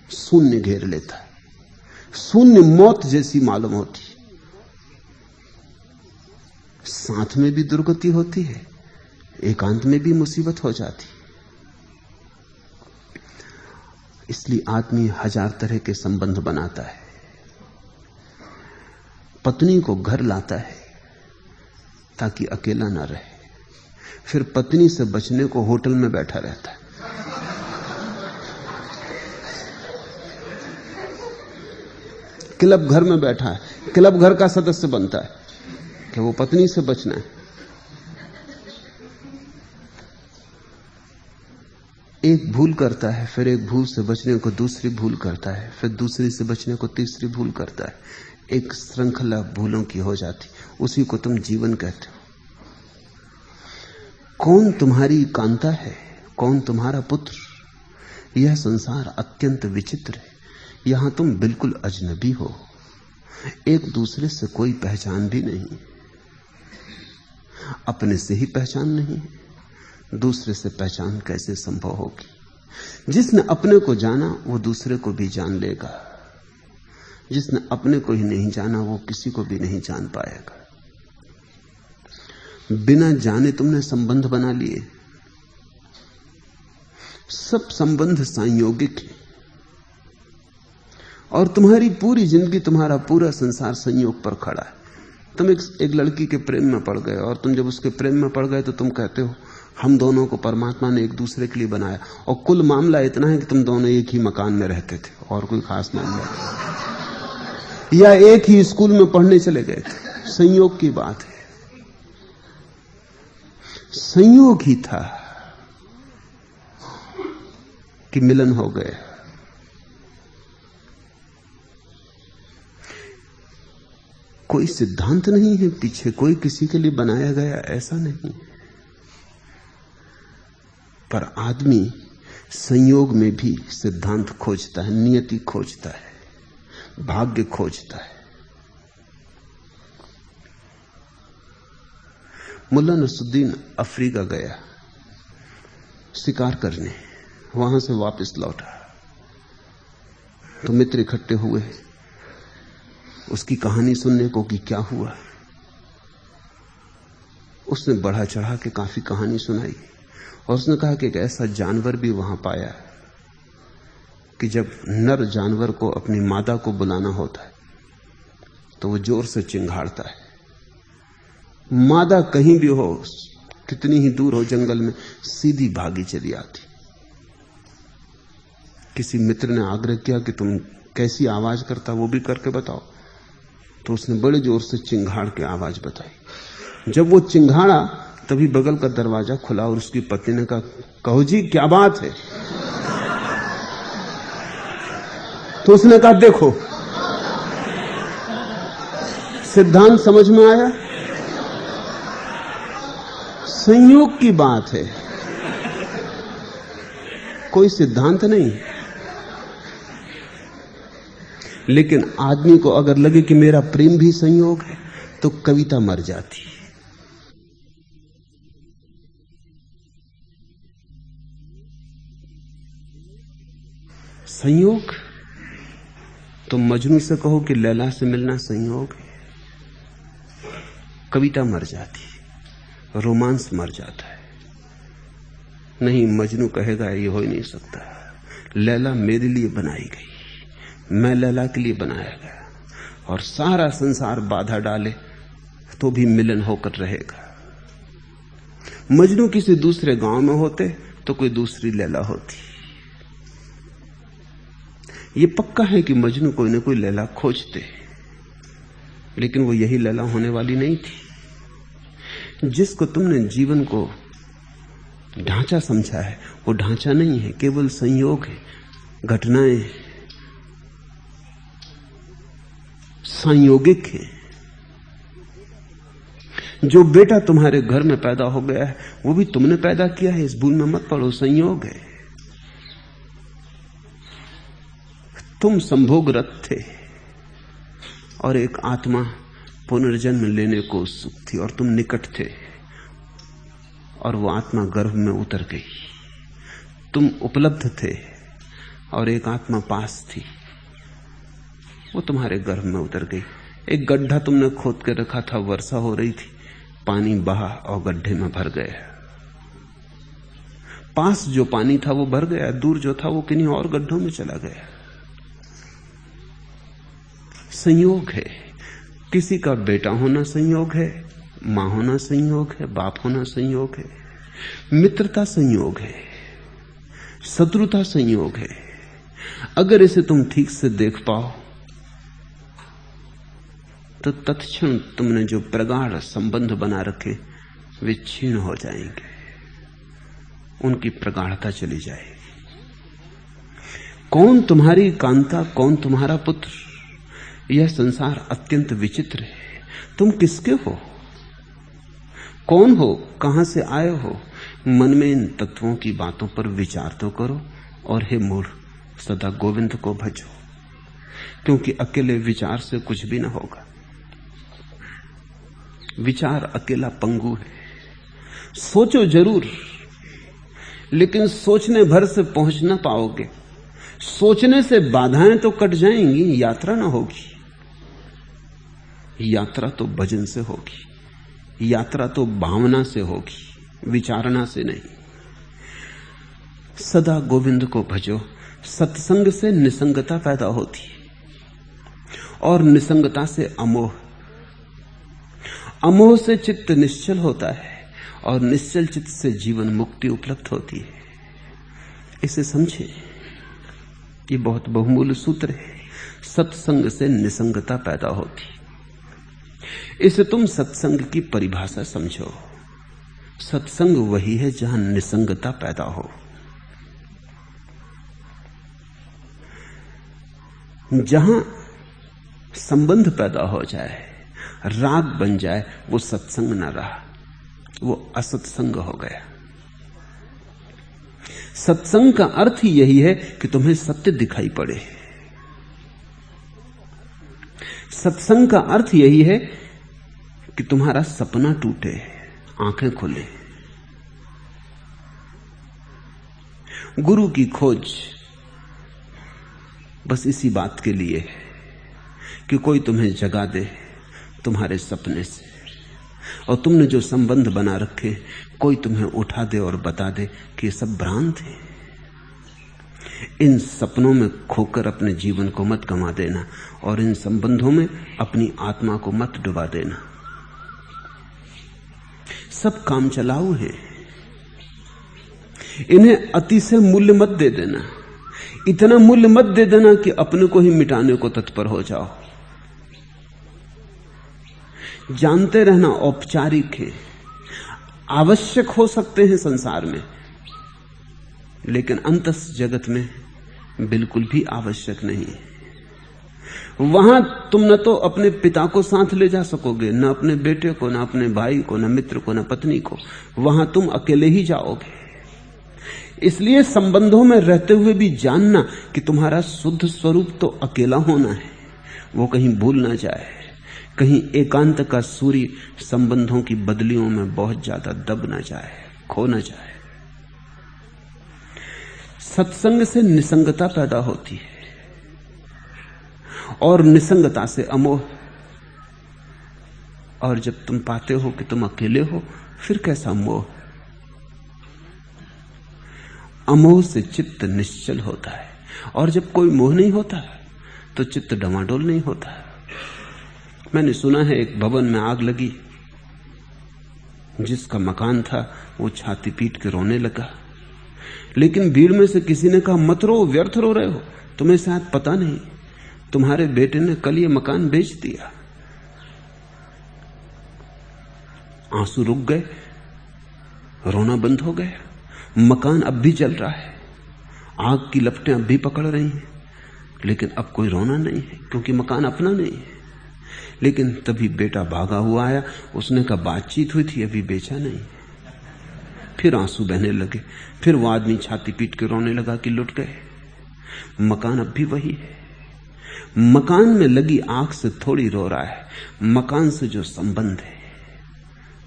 शून्य घेर लेता है। शून्य मौत जैसी मालूम होती। साथ में भी दुर्गति होती है, एकांत में भी मुसीबत हो जाती। इसलिए आदमी 1000 तरह के संबंध बनाता है। पत्नी को घर लाता है ताकि अकेला ना रहे, फिर पत्नी से बचने को होटल में बैठा रहता है। क्लब घर में बैठा है, क्लब घर का सदस्य बनता है कि वो पत्नी से बचना है। एक भूल करता है, फिर एक भूल से बचने को दूसरी भूल करता है, फिर दूसरी से बचने को तीसरी भूल करता है। एक श्रृंखला भूलों की हो जाती, उसी को तुम जीवन कहते हो। कौन तुम्हारी कांता है, कौन तुम्हारा पुत्र? यह संसार अत्यंत विचित्र है। यहां तुम बिल्कुल अजनबी हो, एक दूसरे से कोई पहचान भी नहीं। अपने से ही पहचान नहीं, दूसरे से पहचान कैसे संभव होगी? जिसने अपने को जाना वो दूसरे को भी जान लेगा, जिसने अपने को ही नहीं जाना वो किसी को भी नहीं जान पाएगा। बिना जाने तुमने संबंध बना लिए। सब संबंध संयोगिक है, और तुम्हारी पूरी जिंदगी, तुम्हारा पूरा संसार संयोग पर खड़ा है। तुम एक लड़की के प्रेम में पड़ गए, और तुम जब उसके प्रेम में पड़ गए तो तुम कहते हो हम दोनों को परमात्मा ने एक दूसरे के लिए बनाया। और कुल मामला इतना है कि तुम दोनों एक ही मकान में रहते थे, और कोई खास मामला नहीं, या एक ही स्कूल में पढ़ने चले गए थे। संयोग की बात है, संयोग ही था कि मिलन हो गए। कोई सिद्धांत नहीं है पीछे, कोई किसी के लिए बनाया गया ऐसा नहीं। पर आदमी संयोग में भी सिद्धांत खोजता है, नियति खोजता है, भाग्य खोजता है। मुल्ला नसरुद्दीन अफ्रीका गया शिकार करने, वहां से वापस लौटा तो मित्र इकट्ठे हुए उसकी कहानी सुनने को कि क्या हुआ। उसने बढ़ा चढ़ा के काफी कहानी सुनाई, और उसने कहा कि एक ऐसा जानवर भी वहां पाया कि जब नर जानवर को अपनी मादा को बुलाना होता है तो वो जोर से चिंघाड़ता है। मादा कहीं भी हो, कितनी ही दूर हो जंगल में, सीधी भागी चली आती। किसी मित्र ने आग्रह किया कि तुम कैसी आवाज करता वो भी करके बताओ। तो उसने बड़े जोर से चिंगाड़ के आवाज बताई। जब वो चिंगाड़ा तभी बगल का दरवाजा खुला और उसकी पत्नी ने कहा, कहो जी क्या बात है? तो उसने कहा, देखो सिद्धांत समझ में आया, संयोग की बात है, कोई सिद्धांत नहीं। लेकिन आदमी को अगर लगे कि मेरा प्रेम भी संयोग है तो कविता मर जाती। संयोग, तुम मजनू से कहो कि लैला से मिलना संयोग है, कविता मर जाती, रोमांस मर जाता है। नहीं, मजनू कहेगा ये हो ही नहीं सकता, लैला मेरे लिए बनाई गई, मैं लैला के लिए बनाया गया, और सारा संसार बाधा डाले तो भी मिलन होकर रहेगा। मजनू किसी दूसरे गांव में होते तो कोई दूसरी लैला होती। ये पक्का है कि मजनू कोई न कोई लैला खोजते, लेकिन वो यही लैला होने वाली नहीं थी। जिसको तुमने जीवन को ढांचा समझा है वो ढांचा नहीं है, केवल संयोग है, घटनाएं संयोगिक है। जो बेटा तुम्हारे घर में पैदा हो गया है वो भी तुमने पैदा किया है, इस भूल में मत पड़ो, संयोग है। तुम संभोगरत थे और एक आत्मा पुनर्जन्म लेने को उत्सुक थी और तुम निकट थे और वो आत्मा गर्भ में उतर गई। तुम उपलब्ध थे और एक आत्मा पास थी, वो तुम्हारे गर्भ में उतर गई। एक गड्ढा तुमने खोद के रखा था, वर्षा हो रही थी, पानी बहा और गड्ढे में भर गया। पास जो पानी था वो भर गया, दूर जो था वो किन्हीं और गड्ढों में चला गया। संयोग है। किसी का बेटा होना संयोग है, मां होना संयोग है, बाप होना संयोग है, मित्रता संयोग है, शत्रुता संयोग है। अगर इसे तुम ठीक से देख पाओ तो तत्क्षण तुमने जो प्रगाढ़ संबंध बना रखे वे क्षीण हो जाएंगे, उनकी प्रगाढ़ता चली जाएगी। कौन तुम्हारी कांता, कौन तुम्हारा पुत्र, यह संसार अत्यंत विचित्र है। तुम किसके हो, कौन हो, कहां से आए हो? मन में इन तत्वों की बातों पर विचार तो करो और हे मूढ़ सदा गोविंद को भजो, क्योंकि अकेले विचार से कुछ भी ना होगा। विचार अकेला पंगु है। सोचो जरूर, लेकिन सोचने भर से पहुंच ना पाओगे। सोचने से बाधाएं तो कट जाएंगी, यात्रा ना होगी। यात्रा तो भजन से होगी, यात्रा तो भावना से होगी, विचारना से नहीं। सदा गोविंद को भजो। सत्संग से निसंगता पैदा होती और निसंगता से अमोह, अमोह से चित्त निश्चल होता है और निश्चल चित्त से जीवन मुक्ति उपलब्ध होती है। इसे समझे, ये बहुत बहुमूल्य सूत्र है। सत्संग से निसंगता पैदा होती, इसे तुम सत्संग की परिभाषा समझो। सत्संग वही है जहां निसंगता पैदा हो, जहां संबंध पैदा हो जाए, राग बन जाए, वो सत्संग न रहा, वो असत्संग हो गया। सत्संग का अर्थ ही यही है कि तुम्हें सत्य दिखाई पड़े। सत्संग का अर्थ यही है कि तुम्हारा सपना टूटे, आंखें खुले। गुरु की खोज बस इसी बात के लिए है कि कोई तुम्हें जगा दे तुम्हारे सपने से, और तुमने जो संबंध बना रखे कोई तुम्हें उठा दे और बता दे कि ये सब भ्रांत है। इन सपनों में खोकर अपने जीवन को मत गंवा देना और इन संबंधों में अपनी आत्मा को मत डुबा देना। सब काम चलाऊ है, इन्हें अति से मूल्य मत दे देना। इतना मूल्य मत दे देना कि अपने को ही मिटाने को तत्पर हो जाओ। जानते रहना औपचारिक है, आवश्यक हो सकते हैं संसार में, लेकिन अंतस जगत में बिल्कुल भी आवश्यक नहीं है। वहां तुम न तो अपने पिता को साथ ले जा सकोगे, न अपने बेटे को, न अपने भाई को, न मित्र को, न पत्नी को। वहां तुम अकेले ही जाओगे। इसलिए संबंधों में रहते हुए भी जानना कि तुम्हारा शुद्ध स्वरूप तो अकेला होना है, वो कहीं भूल ना जाए, कहीं एकांत का सूर्य संबंधों की बदलियों में बहुत ज्यादा दब ना जाए, खो ना जाए। सत्संग से निसंगता पैदा होती है और निसंगता से अमोह। और जब तुम पाते हो कि तुम अकेले हो, फिर कैसा मोह। अमोह से चित्त निश्चल होता है, और जब कोई मोह नहीं होता तो चित्त डमाडोल नहीं होता। मैंने सुना है एक भवन में आग लगी, जिसका मकान था वो छाती पीट के रोने लगा, लेकिन भीड़ में से किसी ने कहा मत रो, व्यर्थ रो रहे हो, तुम्हें शायद पता नहीं तुम्हारे बेटे ने कल ये मकान बेच दिया। आंसू रुक गए, रोना बंद हो गया। मकान अब भी जल रहा है, आग की लपटें अब भी पकड़ रही हैं, लेकिन अब कोई रोना नहीं है, क्योंकि मकान अपना नहीं है। लेकिन तभी बेटा भागा हुआ आया, उसने कहा बातचीत हुई थी, अभी बेचा नहीं। फिर आंसू बहने लगे, फिर वो आदमी छाती पीट के रोने लगा कि लुट गए। मकान अब भी वही है। मकान में लगी आग से थोड़ी रो रहा है, मकान से जो संबंध है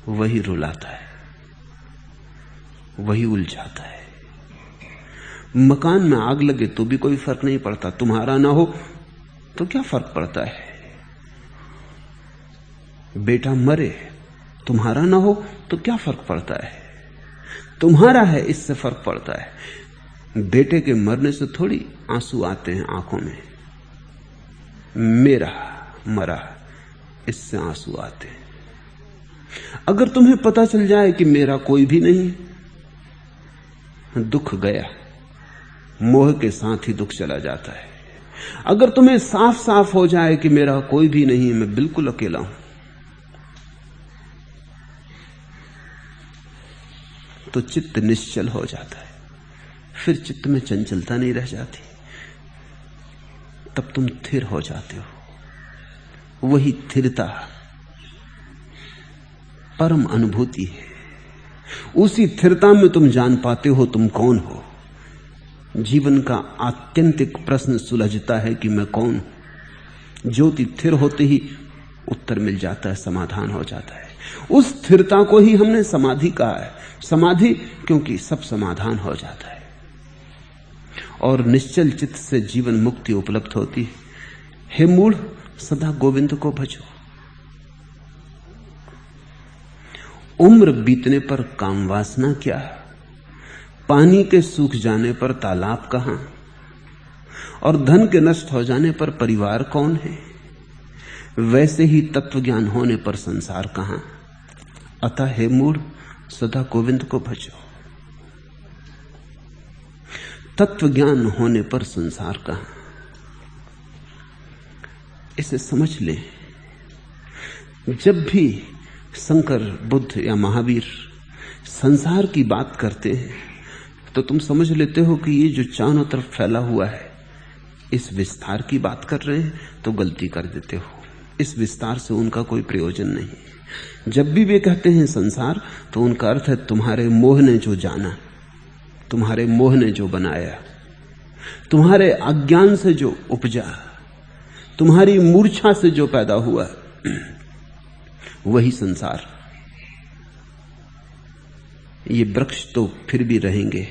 वही रुलाता है, वही उलझाता है। मकान में आग लगे तो भी कोई फर्क नहीं पड़ता, तुम्हारा ना हो तो क्या फर्क पड़ता है। बेटा मरे, तुम्हारा ना हो तो क्या फर्क पड़ता है। तुम्हारा है, इससे फर्क पड़ता है। बेटे के मरने से थोड़ी आंसू आते हैं आंखों में, मेरा मरा इससे आंसू आते हैं। अगर तुम्हें पता चल जाए कि मेरा कोई भी नहीं, दुख गया, मोह के साथ ही दुख चला जाता है। अगर तुम्हें साफ साफ हो जाए कि मेरा कोई भी नहीं, मैं बिल्कुल अकेला हूं, तो चित्त निश्चल हो जाता है, फिर चित्त में चंचलता नहीं रह जाती, तब तुम स्थिर हो जाते हो। वही स्थिरता परम अनुभूति है। उसी स्थिरता में तुम जान पाते हो तुम कौन हो। जीवन का आत्यंतिक प्रश्न सुलझता है कि मैं कौन हूं। ज्योति स्थिर होते ही उत्तर मिल जाता है, समाधान हो जाता है। उस स्थिरता को ही हमने समाधि कहा है। समाधि क्योंकि सब समाधान हो जाता है, और निश्चल चित्त से जीवन मुक्ति उपलब्ध होती है। हे मूढ़, सदा गोविंद को भजो। उम्र बीतने पर काम वासना क्या, पानी के सूख जाने पर तालाब कहां, और धन के नष्ट हो जाने पर परिवार कौन है। वैसे ही तत्व ज्ञान होने पर संसार कहां। अतः हे मूढ़, सदा गोविंद को भजो। तत्व ज्ञान होने पर संसार कहां, इसे समझ ले। जब भी शंकर, बुद्ध या महावीर संसार की बात करते हैं तो तुम समझ लेते हो कि ये जो चारों तरफ फैला हुआ है, इस विस्तार की बात कर रहे हैं, तो गलती कर देते हो। इस विस्तार से उनका कोई प्रयोजन नहीं। जब भी वे कहते हैं संसार, तो उनका अर्थ है तुम्हारे मोह ने जो जाना, तुम्हारे मोह ने जो बनाया, तुम्हारे अज्ञान से जो उपजा, तुम्हारी मूर्छा से जो पैदा हुआ, वही संसार। ये वृक्ष तो फिर भी रहेंगे,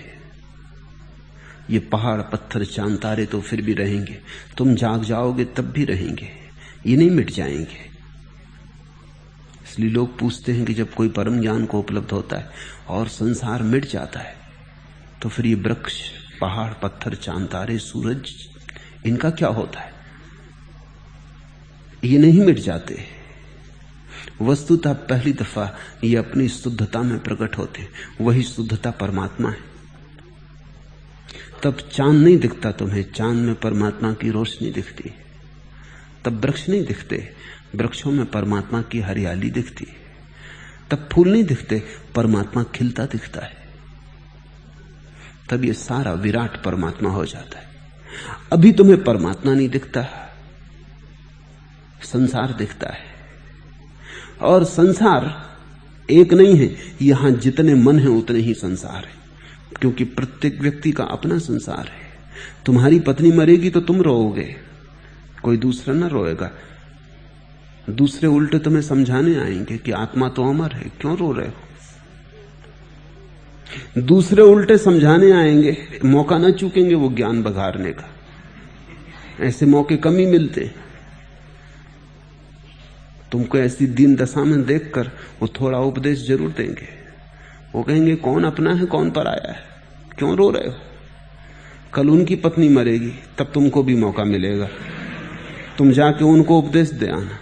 ये पहाड़ पत्थर चांद तारे तो फिर भी रहेंगे, तुम जाग जाओगे तब भी रहेंगे, ये नहीं मिट जाएंगे। इसलिए लोग पूछते हैं कि जब कोई परम ज्ञान को उपलब्ध होता है और संसार मिट जाता है, तो फिर ये वृक्ष, पहाड़ पत्थर चांद तारे सूरज, इनका क्या होता है। ये नहीं मिट जाते। वस्तुतः पहली दफा ये अपनी शुद्धता में प्रकट होते, वही शुद्धता परमात्मा है। तब चांद नहीं दिखता तुम्हें, चांद में परमात्मा की रोशनी दिखती। तब वृक्ष नहीं दिखते, वृक्षों में परमात्मा की हरियाली दिखती। तब फूल नहीं दिखते, परमात्मा खिलता दिखता है। तब ये सारा विराट परमात्मा हो जाता है। अभी तुम्हें परमात्मा नहीं दिखता, संसार दिखता है। और संसार एक नहीं है, यहां जितने मन हैं उतने ही संसार है, क्योंकि प्रत्येक व्यक्ति का अपना संसार है। तुम्हारी पत्नी मरेगी तो तुम रोओगे, कोई दूसरा ना रोएगा। दूसरे उल्टे तुम्हें समझाने आएंगे कि आत्मा तो अमर है, क्यों रो रहे हो। दूसरे उल्टे समझाने आएंगे, मौका ना चूकेंगे वो ज्ञान बघारने का। ऐसे मौके कम ही मिलते। तुमको ऐसी दीन दशा में देखकर वो थोड़ा उपदेश जरूर देंगे। वो कहेंगे कौन अपना है कौन पराया है, क्यों रो रहे हो। कल उनकी पत्नी मरेगी, तब तुमको भी मौका मिलेगा, तुम जाके उनको उपदेश दे आना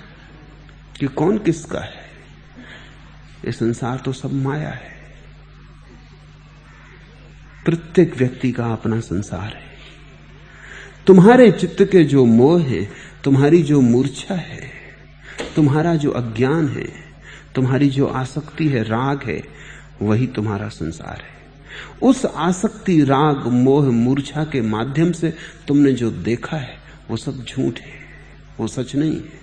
कि कौन किसका है। ये संसार तो सब माया है। प्रत्येक व्यक्ति का अपना संसार है। तुम्हारे चित्त के जो मोह है, तुम्हारी जो मूर्छा है, तुम्हारा जो अज्ञान है, तुम्हारी जो आसक्ति है, राग है, वही तुम्हारा संसार है। उस आसक्ति, राग, मोह, मूर्छा के माध्यम से तुमने जो देखा है वो सब झूठ है, वो सच नहीं है।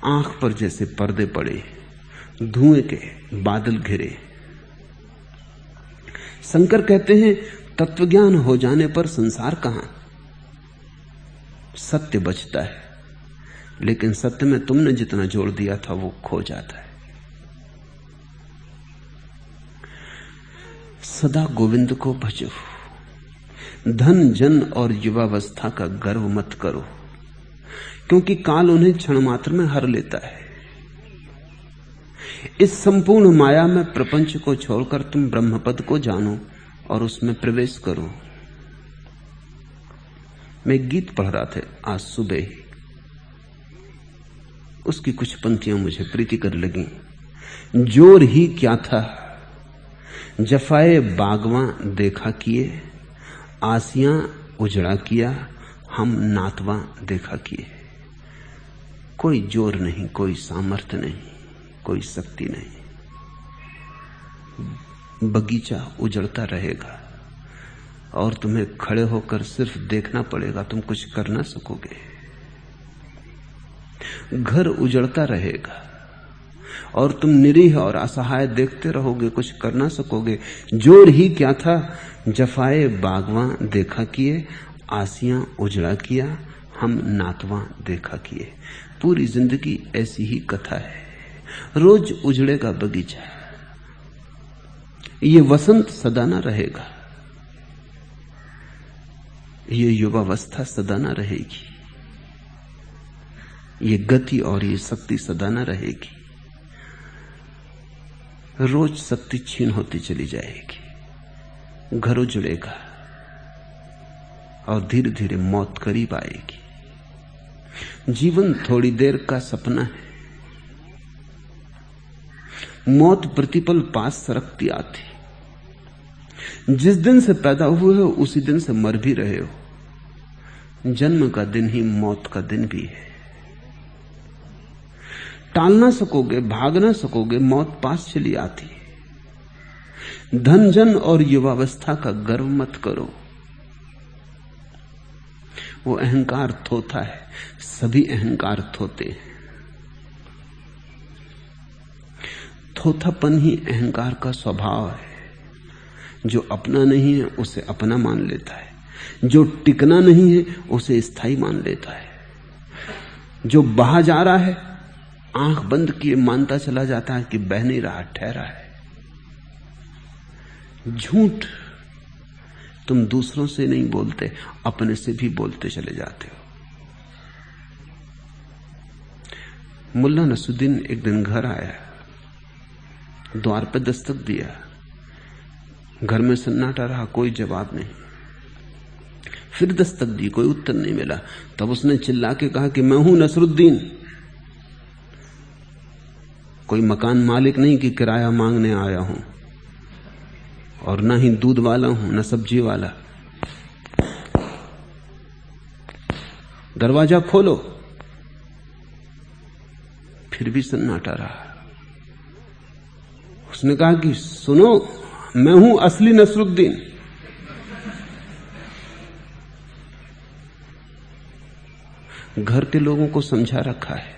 आंख पर जैसे पर्दे पड़े, धुएं के बादल घिरे। शंकर कहते हैं तत्वज्ञान हो जाने पर संसार कहां, सत्य बचता है, लेकिन सत्य में तुमने जितना जोड़ दिया था वो खो जाता है। सदा गोविंद को भजो, धन जन और युवावस्था का गर्व मत करो, क्योंकि काल उन्हें क्षण मात्र में हर लेता है। इस संपूर्ण माया में प्रपंच को छोड़कर तुम ब्रह्मपद को जानो और उसमें प्रवेश करो। मैं गीत पढ़ रहा था आज सुबह ही, उसकी कुछ पंक्तियां मुझे प्रीतिकर लगी। जोर ही क्या था जफाए बागवां देखा किए, आसियां उजड़ा किया हम नातवां देखा किए। कोई जोर नहीं, कोई सामर्थ्य नहीं, कोई शक्ति नहीं। बगीचा उजड़ता रहेगा और तुम्हें खड़े होकर सिर्फ देखना पड़ेगा, तुम कुछ कर ना सकोगे। घर उजड़ता रहेगा और तुम निरीह और असहाय देखते रहोगे, कुछ कर ना सकोगे। जोर ही क्या था जफाए बागवां देखा किए, आसियां उजड़ा किया हम नातवां देखा किए। पूरी जिंदगी ऐसी ही कथा है। रोज उजड़ेगा बगीचा, ये वसंत सदा ना रहेगा, ये युवावस्था सदा ना रहेगी, ये गति और ये शक्ति सदा ना रहेगी। रोज शक्ति छीन होती चली जाएगी, घर उजड़ेगा और धीरे धीरे मौत करीब आएगी। जीवन थोड़ी देर का सपना है, मौत प्रतिपल पास सरकती आती। जिस दिन से पैदा हुए हो उसी दिन से मर भी रहे हो। जन्म का दिन ही मौत का दिन भी है। टाल ना सकोगे, भाग ना सकोगे, मौत पास चली आती। धन जन और युवावस्था का गर्व मत करो, वो अहंकार थोथा है, सभी अहंकार थोते हैं। थोथापन ही अहंकार का स्वभाव है। जो अपना नहीं है उसे अपना मान लेता है, जो टिकना नहीं है उसे स्थायी मान लेता है। जो बहा जा रहा है आंख बंद किए मानता चला जाता है कि बह नहीं रहा, ठहरा है। झूठ तुम दूसरों से नहीं बोलते, अपने से भी बोलते चले जाते हो। मुल्ला नसरुद्दीन एक दिन घर आया, द्वार पर दस्तक दिया, घर में सन्नाटा रहा, कोई जवाब नहीं। फिर दस्तक दी, कोई उत्तर नहीं मिला। तब उसने चिल्ला के कहा कि मैं हूं नसरुद्दीन, कोई मकान मालिक नहीं कि किराया मांगने आया हूं। और ना ही दूध वाला हूं ना सब्जी वाला। दरवाजा खोलो, फिर भी सन्नाटा रहा। उसने कहा कि सुनो, मैं हूं असली नसरुद्दीन। घर के लोगों को समझा रखा है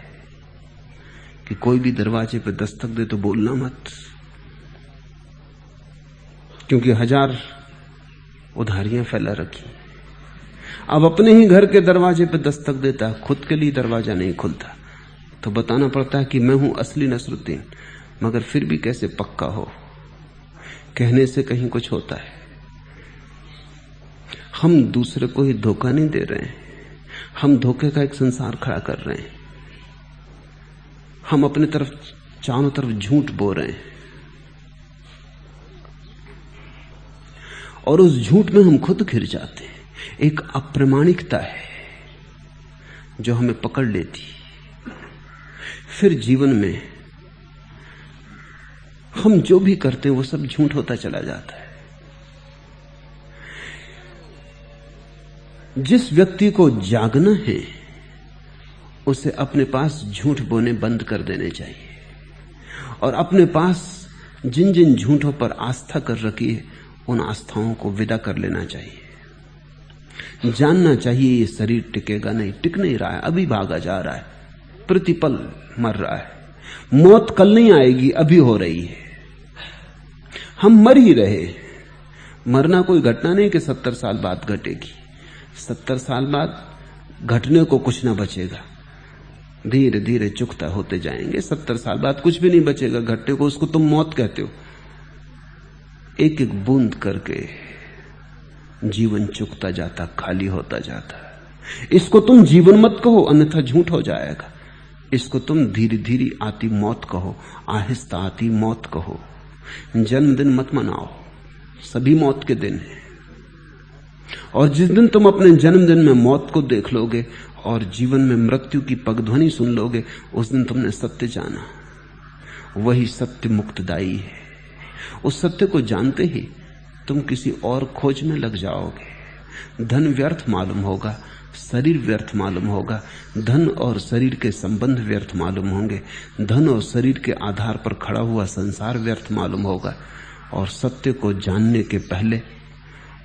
कि कोई भी दरवाजे पे दस्तक दे तो बोलना मत, क्योंकि 1000 उधारियां फैला रखी। अब अपने ही घर के दरवाजे पे दस्तक देता, खुद के लिए दरवाजा नहीं खुलता, तो बताना पड़ता है कि मैं हूं असली नसरुद्दीन। मगर फिर भी कैसे पक्का हो, कहने से कहीं कुछ होता है। हम दूसरे को ही धोखा नहीं दे रहे हैं, हम धोखे का एक संसार खड़ा कर रहे हैं। हम अपने तरफ चारों तरफ झूठ बोल रहे हैं, और उस झूठ में हम खुद घिर जाते हैं। एक अप्रामाणिकता है जो हमें पकड़ लेती, फिर जीवन में हम जो भी करते हैं वो सब झूठ होता चला जाता है। जिस व्यक्ति को जागना है उसे अपने पास झूठ बोने बंद कर देने चाहिए, और अपने पास जिन जिन झूठों पर आस्था कर रखी है उन आस्थाओं को विदा कर लेना चाहिए। जानना चाहिए ये शरीर टिकेगा नहीं, टिक नहीं रहा है, अभी भागा जा रहा है, प्रतिपल मर रहा है। मौत कल नहीं आएगी, अभी हो रही है। हम मर ही रहे। मरना कोई घटना नहीं कि 70 साल बाद घटेगी। 70 साल बाद घटने को कुछ ना बचेगा, धीरे धीरे चुकता होते जाएंगे। 70 साल बाद कुछ भी नहीं बचेगा घटने को, उसको तुम मौत कहते हो। एक एक बूंद करके जीवन चुकता जाता, खाली होता जाता। इसको तुम जीवन मत कहो, अन्यथा झूठ हो जाएगा। इसको तुम धीरे धीरे आती मौत कहो, आहिस्ता आती मौत कहो। जन्मदिन मत मनाओ, सभी मौत के दिन हैं। और जिस दिन तुम अपने जन्मदिन में मौत को देख लोगे और जीवन में मृत्यु की पगध्वनि सुन लोगे, उस दिन तुमने सत्य जाना। वही सत्य मुक्तदायी है। उस सत्य को जानते ही तुम किसी और खोज में लग जाओगे। धन व्यर्थ मालूम होगा, शरीर व्यर्थ मालूम होगा, धन और शरीर के संबंध व्यर्थ मालूम होंगे, धन और शरीर के आधार पर खड़ा हुआ संसार व्यर्थ मालूम होगा। और सत्य को जानने के पहले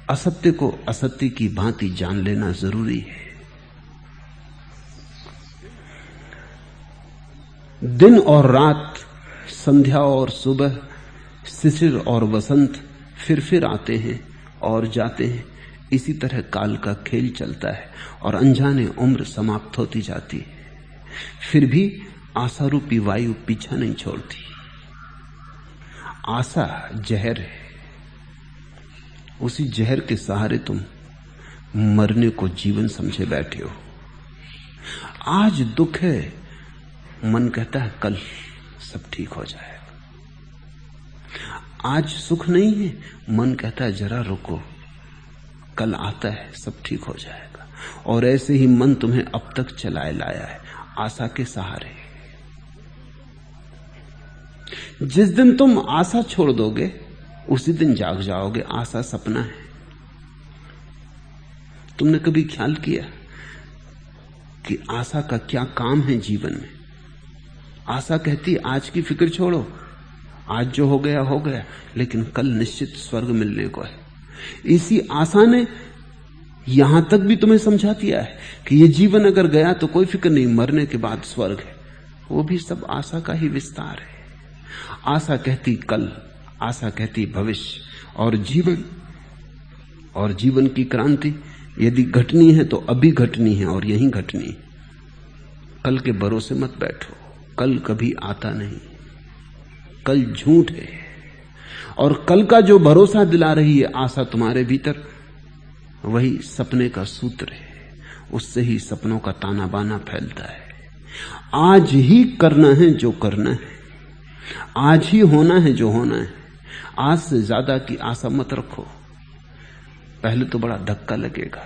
असत्य को असत्य की भांति जान लेना जरूरी है। दिन और रात, संध्या और सुबह, शिशिर और वसंत फिर आते हैं और जाते हैं। इसी तरह काल का खेल चलता है और अनजाने उम्र समाप्त होती जाती है। फिर भी आशा रूपी वायु पीछा नहीं छोड़ती। आशा जहर है, उसी जहर के सहारे तुम मरने को जीवन समझे बैठे हो। आज दुख है, मन कहता है कल सब ठीक हो जाएगा। आज सुख नहीं है, मन कहता है जरा रुको, कल आता है सब ठीक हो जाएगा। और ऐसे ही मन तुम्हें अब तक चलाए लाया है आशा के सहारे। जिस दिन तुम आशा छोड़ दोगे उसी दिन जाग जाओगे। आशा सपना है। तुमने कभी ख्याल किया कि आशा का क्या काम है जीवन में? आशा कहती आज की फिक्र छोड़ो, आज जो हो गया हो गया, लेकिन कल निश्चित स्वर्ग मिलने को है। इसी आशा ने यहां तक भी तुम्हें समझा दिया है कि ये जीवन अगर गया तो कोई फिक्र नहीं, मरने के बाद स्वर्ग है। वो भी सब आशा का ही विस्तार है। आशा कहती कल, आशा कहती भविष्य, और जीवन की क्रांति यदि घटनी है तो अभी घटनी है और यहीं घटनी। कल के भरोसे मत बैठो, कल कभी आता नहीं। कल झूठ है, और कल का जो भरोसा दिला रही है आशा तुम्हारे भीतर, वही सपने का सूत्र है। उससे ही सपनों का ताना बाना फैलता है। आज ही करना है जो करना है, आज ही होना है जो होना है। आज से ज्यादा की आशा मत रखो। पहले तो बड़ा धक्का लगेगा,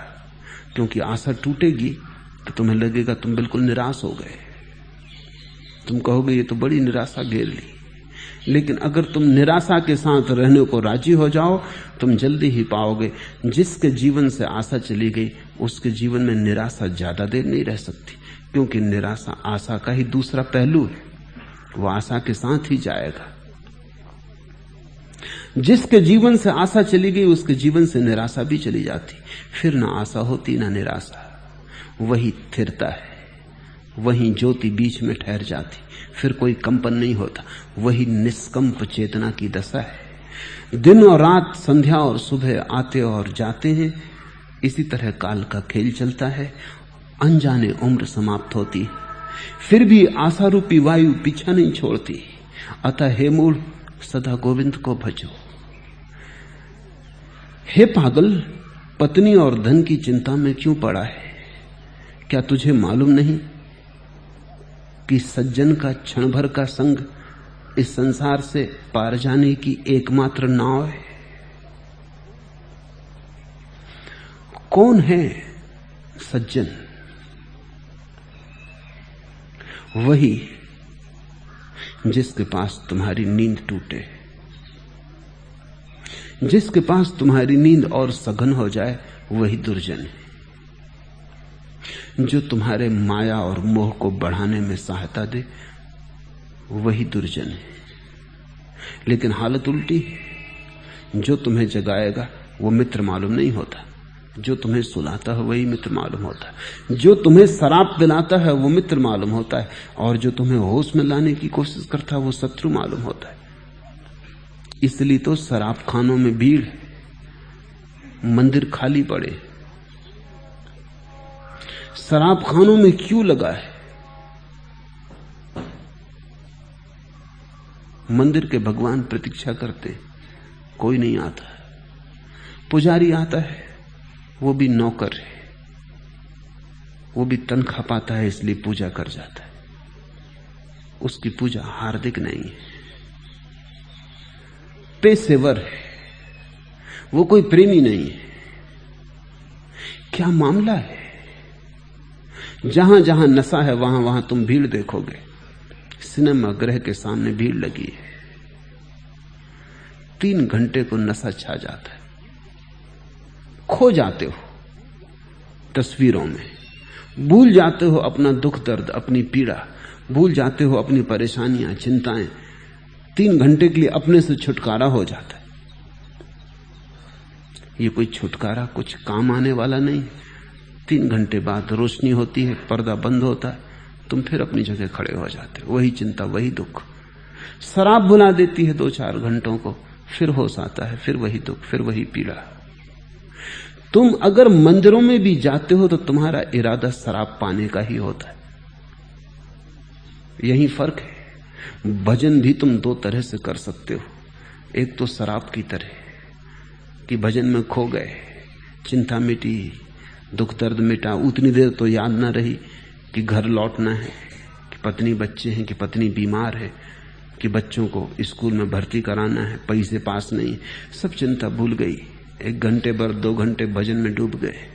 क्योंकि आशा टूटेगी तो तुम्हें लगेगा तुम बिल्कुल निराश हो गए। तुम कहोगे ये तो बड़ी निराशा घेर ली, लेकिन अगर तुम निराशा के साथ रहने को राजी हो जाओ, तुम जल्दी ही पाओगे जिसके जीवन से आशा चली गई उसके जीवन में निराशा ज्यादा देर नहीं रह सकती, क्योंकि निराशा आशा का ही दूसरा पहलू है, वो आशा के साथ ही जाएगा। जिसके जीवन से आशा चली गई उसके जीवन से निराशा भी चली जाती, फिर ना आशा होती ना निराशा, वही स्थिरता है, वही ज्योति बीच में ठहर जाती, फिर कोई कंपन नहीं होता, वही निष्कंप चेतना की दशा है। दिन और रात, संध्या और सुबह आते और जाते हैं, इसी तरह काल का खेल चलता है, अनजाने उम्र समाप्त होती है, फिर भी आशा रूपी वायु पीछा नहीं छोड़ती। अतः हे मूढ़, सदा गोविंद को भजो। हे पागल, पत्नी और धन की चिंता में क्यों पड़ा है? क्या तुझे मालूम नहीं कि सज्जन का क्षण भर का संग इस संसार से पार जाने की एकमात्र नाव है? कौन है सज्जन? वही जिसके पास तुम्हारी नींद टूटे, जिसके पास तुम्हारी नींद और सघन हो जाए, वही दुर्जन है। जो तुम्हारे माया और मोह को बढ़ाने में सहायता दे, वही दुर्जन है। लेकिन हालत उल्टी है, जो तुम्हें जगाएगा वो मित्र मालूम नहीं होता, जो तुम्हें सुलाता है वही मित्र मालूम होता है, जो तुम्हें शराब पिलाता है वो मित्र मालूम होता है, और जो तुम्हें होश में लाने की कोशिश करता है वो शत्रु मालूम होता है। इसलिए तो शराब खानों में भीड़ है, मंदिर खाली पड़े। शराब खानों में क्यों लगा है? मंदिर के भगवान प्रतीक्षा करते, कोई नहीं आता। पुजारी आता है, वो भी नौकर है, वो भी तनख्वाह पाता है इसलिए पूजा कर जाता है। उसकी पूजा हार्दिक नहीं है, पेशेवर है, वो कोई प्रेमी नहीं है। क्या मामला है? जहां जहां नशा है वहां वहां तुम भीड़ देखोगे। सिनेमा गृह के सामने भीड़ लगी है, 3 घंटे को नशा छा जाता है, खो जाते हो तस्वीरों में, भूल जाते हो अपना दुख दर्द, अपनी पीड़ा, भूल जाते हो अपनी परेशानियां, चिंताएं। 3 घंटे के लिए अपने से छुटकारा हो जाता है। ये कोई छुटकारा कुछ काम आने वाला नहीं। 3 घंटे बाद रोशनी होती है, पर्दा बंद होता है, तुम फिर अपनी जगह खड़े हो जाते हो, वही चिंता, वही दुख। शराब भुला देती है 2-4 घंटों को, फिर होश आता है, फिर वही दुख, फिर वही पीड़ा। तुम अगर मंदिरों में भी जाते हो तो तुम्हारा इरादा शराब पाने का ही होता है। यही फर्क है। भजन भी तुम 2 तरह से कर सकते हो। एक तो शराब की तरह कि भजन में खो गए, चिंता मिटी, दुख दर्द मिटा, उतनी देर तो याद ना रही कि घर लौटना है, कि पत्नी बच्चे हैं, कि पत्नी बीमार है, कि बच्चों को स्कूल में भर्ती कराना है, पैसे पास नहीं, सब चिंता भूल गई। 1 घंटे भर 2 घंटे भजन में डूब गए।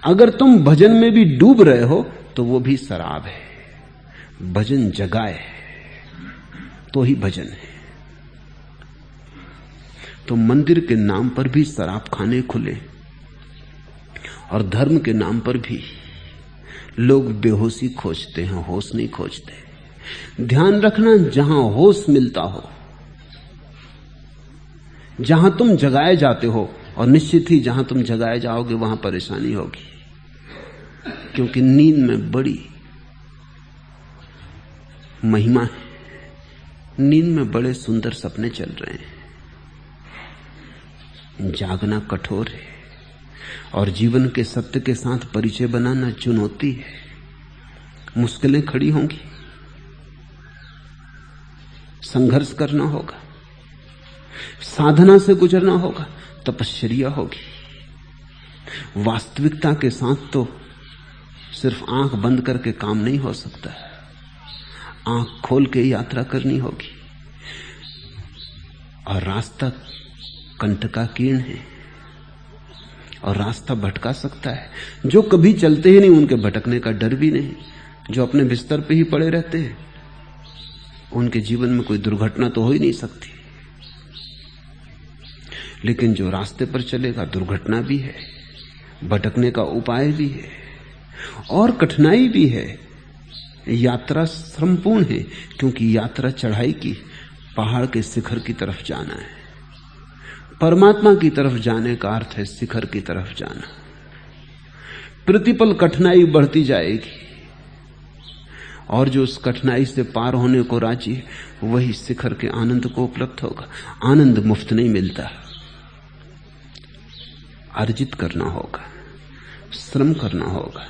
अगर तुम भजन में भी डूब रहे हो तो वो भी शराब है। भजन जगाए तो ही भजन है। तो मंदिर के नाम पर भी शराब खाने खुले, और धर्म के नाम पर भी लोग बेहोशी खोजते हैं, होश नहीं खोजते। ध्यान रखना, जहां होश मिलता हो, जहां तुम जगाए जाते हो, और निश्चित ही जहां तुम जगाए जाओगे वहां परेशानी होगी, क्योंकि नींद में बड़ी महिमा है। नींद में बड़े सुंदर सपने चल रहे हैं। जागना कठोर है, और जीवन के सत्य के साथ परिचय बनाना चुनौती है। मुश्किलें खड़ी होंगी, संघर्ष करना होगा, साधना से गुजरना होगा, तपश्चर्या होगी। वास्तविकता के साथ तो सिर्फ आंख बंद करके काम नहीं हो सकता, आंख खोल के यात्रा करनी होगी। और रास्ता कंटकाकीर्ण है, और रास्ता भटका सकता है। जो कभी चलते ही नहीं उनके भटकने का डर भी नहीं। जो अपने बिस्तर पे ही पड़े रहते हैं उनके जीवन में कोई दुर्घटना तो हो ही नहीं सकती। लेकिन जो रास्ते पर चलेगा दुर्घटना भी है, भटकने का उपाय भी है और कठिनाई भी है। यात्रा श्रमपूर्ण है, क्योंकि यात्रा चढ़ाई की, पहाड़ के शिखर की तरफ जाना है। परमात्मा की तरफ जाने का अर्थ है शिखर की तरफ जाना। प्रतिपल कठिनाई बढ़ती जाएगी और जो उस कठिनाई से पार होने को राजी है वही शिखर के आनंद को उपलब्ध होगा। आनंद मुफ्त नहीं मिलता, अर्जित करना होगा, श्रम करना होगा।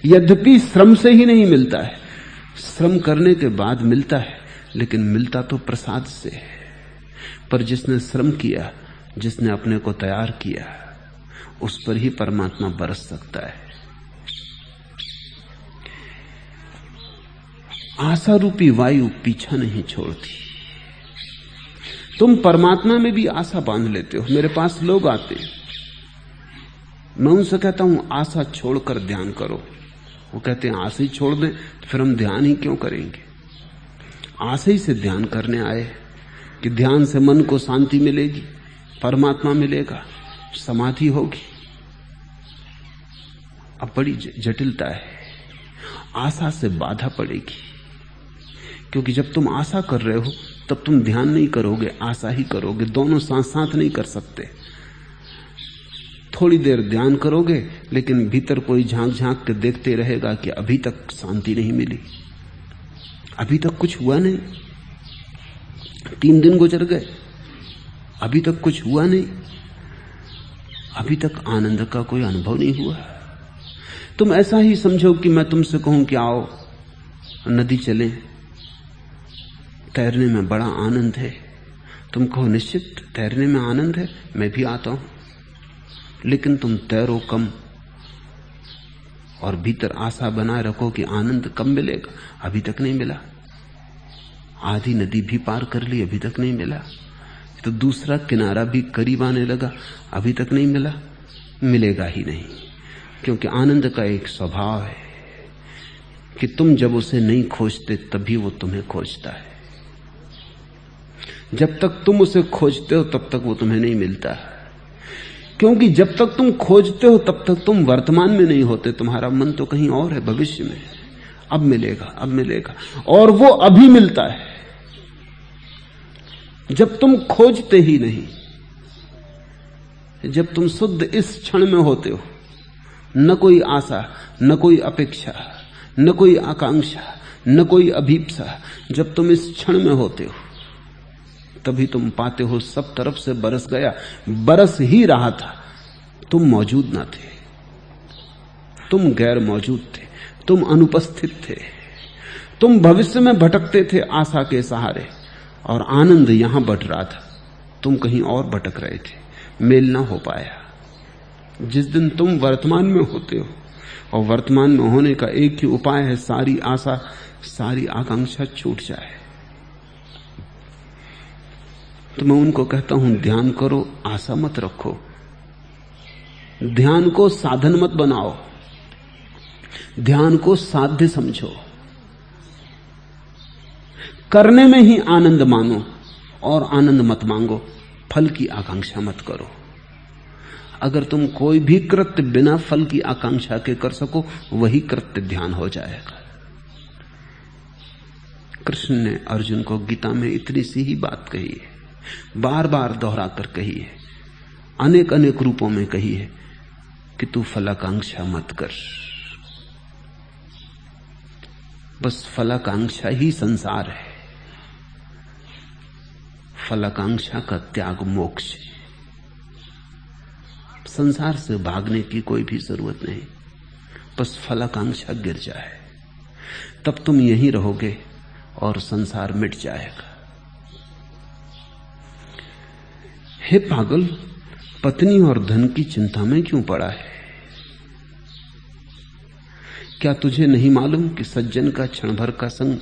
यद्यपि श्रम से ही नहीं मिलता है, श्रम करने के बाद मिलता है, लेकिन मिलता तो प्रसाद से है। पर जिसने श्रम किया, जिसने अपने को तैयार किया, उस पर ही परमात्मा बरस सकता है। आशा रूपी वायु पीछा नहीं छोड़ती। तुम परमात्मा में भी आशा बांध लेते हो। मेरे पास लोग आते, मैं उनसे कहता हूं आशा छोड़कर ध्यान करो। वो कहते हैं आशा ही छोड़ दें तो फिर हम ध्यान ही क्यों करेंगे। आशा ही से ध्यान करने आए कि ध्यान से मन को शांति मिलेगी, परमात्मा मिलेगा, समाधि होगी। अब बड़ी जटिलता है, आशा से बाधा पड़ेगी। क्योंकि जब तुम आशा कर रहे हो तब तुम ध्यान नहीं करोगे, आशा ही करोगे। दोनों साथ साथ नहीं कर सकते। थोड़ी देर ध्यान करोगे, लेकिन भीतर कोई झांक झांक के देखते रहेगा कि अभी तक शांति नहीं मिली, अभी तक कुछ हुआ नहीं। 3 दिन गुजर गए, अभी तक कुछ हुआ नहीं, अभी तक आनंद का कोई अनुभव नहीं हुआ। तुम ऐसा ही समझो कि मैं तुमसे कहूं कि आओ नदी चलें, तैरने में बड़ा आनंद है। तुम कहो निश्चित तैरने में आनंद है, मैं भी आता हूं। लेकिन तुम तैरो कम और भीतर आशा बनाए रखो कि आनंद कब मिलेगा, अभी तक नहीं मिला। आधी नदी भी पार कर ली, अभी तक नहीं मिला। तो दूसरा किनारा भी करीब आने लगा, अभी तक नहीं मिला। मिलेगा ही नहीं, क्योंकि आनंद का एक स्वभाव है कि तुम जब उसे नहीं खोजते तभी वो तुम्हें खोजता है। जब तक तुम उसे खोजते हो तब तक वो तुम्हें नहीं मिलता है। क्योंकि जब तक तुम खोजते हो तब तक तुम वर्तमान में नहीं होते, तुम्हारा मन तो कहीं और है, भविष्य में। अब मिलेगा, अब मिलेगा, और वो अभी मिलता है जब तुम खोजते ही नहीं। जब तुम शुद्ध इस क्षण में होते हो, न कोई आशा, न कोई अपेक्षा, न कोई आकांक्षा, न कोई अभीप्सा, जब तुम इस क्षण में होते हो तभी तुम पाते हो सब तरफ से बरस गया, बरस ही रहा था। तुम मौजूद ना थे, तुम गैर मौजूद थे, तुम अनुपस्थित थे। तुम भविष्य में भटकते थे आशा के सहारे, और आनंद यहां बट रहा था, तुम कहीं और भटक रहे थे, मेल ना हो पाया। जिस दिन तुम वर्तमान में होते हो, और वर्तमान में होने का एक ही उपाय है, सारी आशा, सारी आकांक्षा छूट जाए। तो मैं उनको कहता हूं ध्यान करो, आशा मत रखो। ध्यान को साधन मत बनाओ, ध्यान को साध्य समझो। करने में ही आनंद मानो और आनंद मत मांगो, फल की आकांक्षा मत करो। अगर तुम कोई भी कृत्य बिना फल की आकांक्षा के कर सको, वही कृत्य ध्यान हो जाएगा। कृष्ण ने अर्जुन को गीता में इतनी सी ही बात कही है, बार बार दोहरा कर कही है, अनेक अनेक रूपों में कही है कि तू फलाकांक्षा मत कर। बस फलाकांक्षा ही संसार है, फलाकांक्षा का त्याग मोक्ष है। संसार से भागने की कोई भी जरूरत नहीं, बस फलाकांक्षा गिर जाए, तब तुम यहीं रहोगे और संसार मिट जाएगा। हे पागल, पत्नी और धन की चिंता में क्यों पड़ा है? क्या तुझे नहीं मालूम कि सज्जन का क्षण भर का संग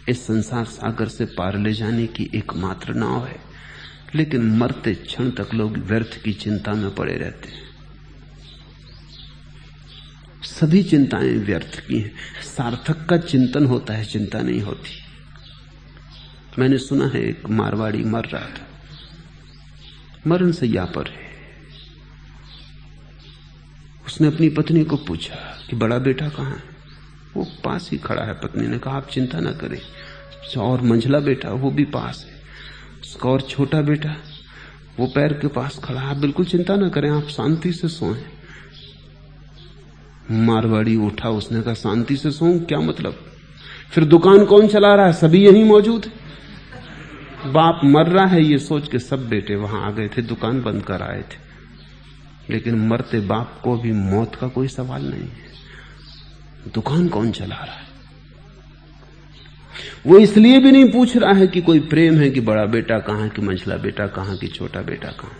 इस संसार सागर से पार ले जाने की एकमात्र नाव है? लेकिन मरते क्षण तक लोग व्यर्थ की चिंता में पड़े रहते हैं। सभी चिंताएं व्यर्थ की हैं। सार्थक का चिंतन होता है, चिंता नहीं होती। मैंने सुना है एक मारवाड़ी मर रहा था, मरण सैया पर है। उसने अपनी पत्नी को पूछा कि बड़ा बेटा कहाँ है? वो पास ही खड़ा है। पत्नी ने कहा आप चिंता ना करें। और मंझला बेटा वो भी पास है। उसका और छोटा बेटा वो पैर के पास खड़ा है। आप बिल्कुल चिंता ना करें, आप शांति से सोएं। मारवाड़ी उठा, उसने कहा शांति से सोऊं क्या मतलब? फिर दुकान कौन चला रहा है? सभी यहीं मौजूद है। बाप मर रहा है ये सोच के सब बेटे वहां आ गए थे, दुकान बंद कर आए थे। लेकिन मरते बाप को भी मौत का कोई सवाल नहीं है। दुकान कौन चला रहा है? वो इसलिए भी नहीं पूछ रहा है कि कोई प्रेम है कि बड़ा बेटा कहां, कि मंझला बेटा कहां, कि छोटा बेटा कहां।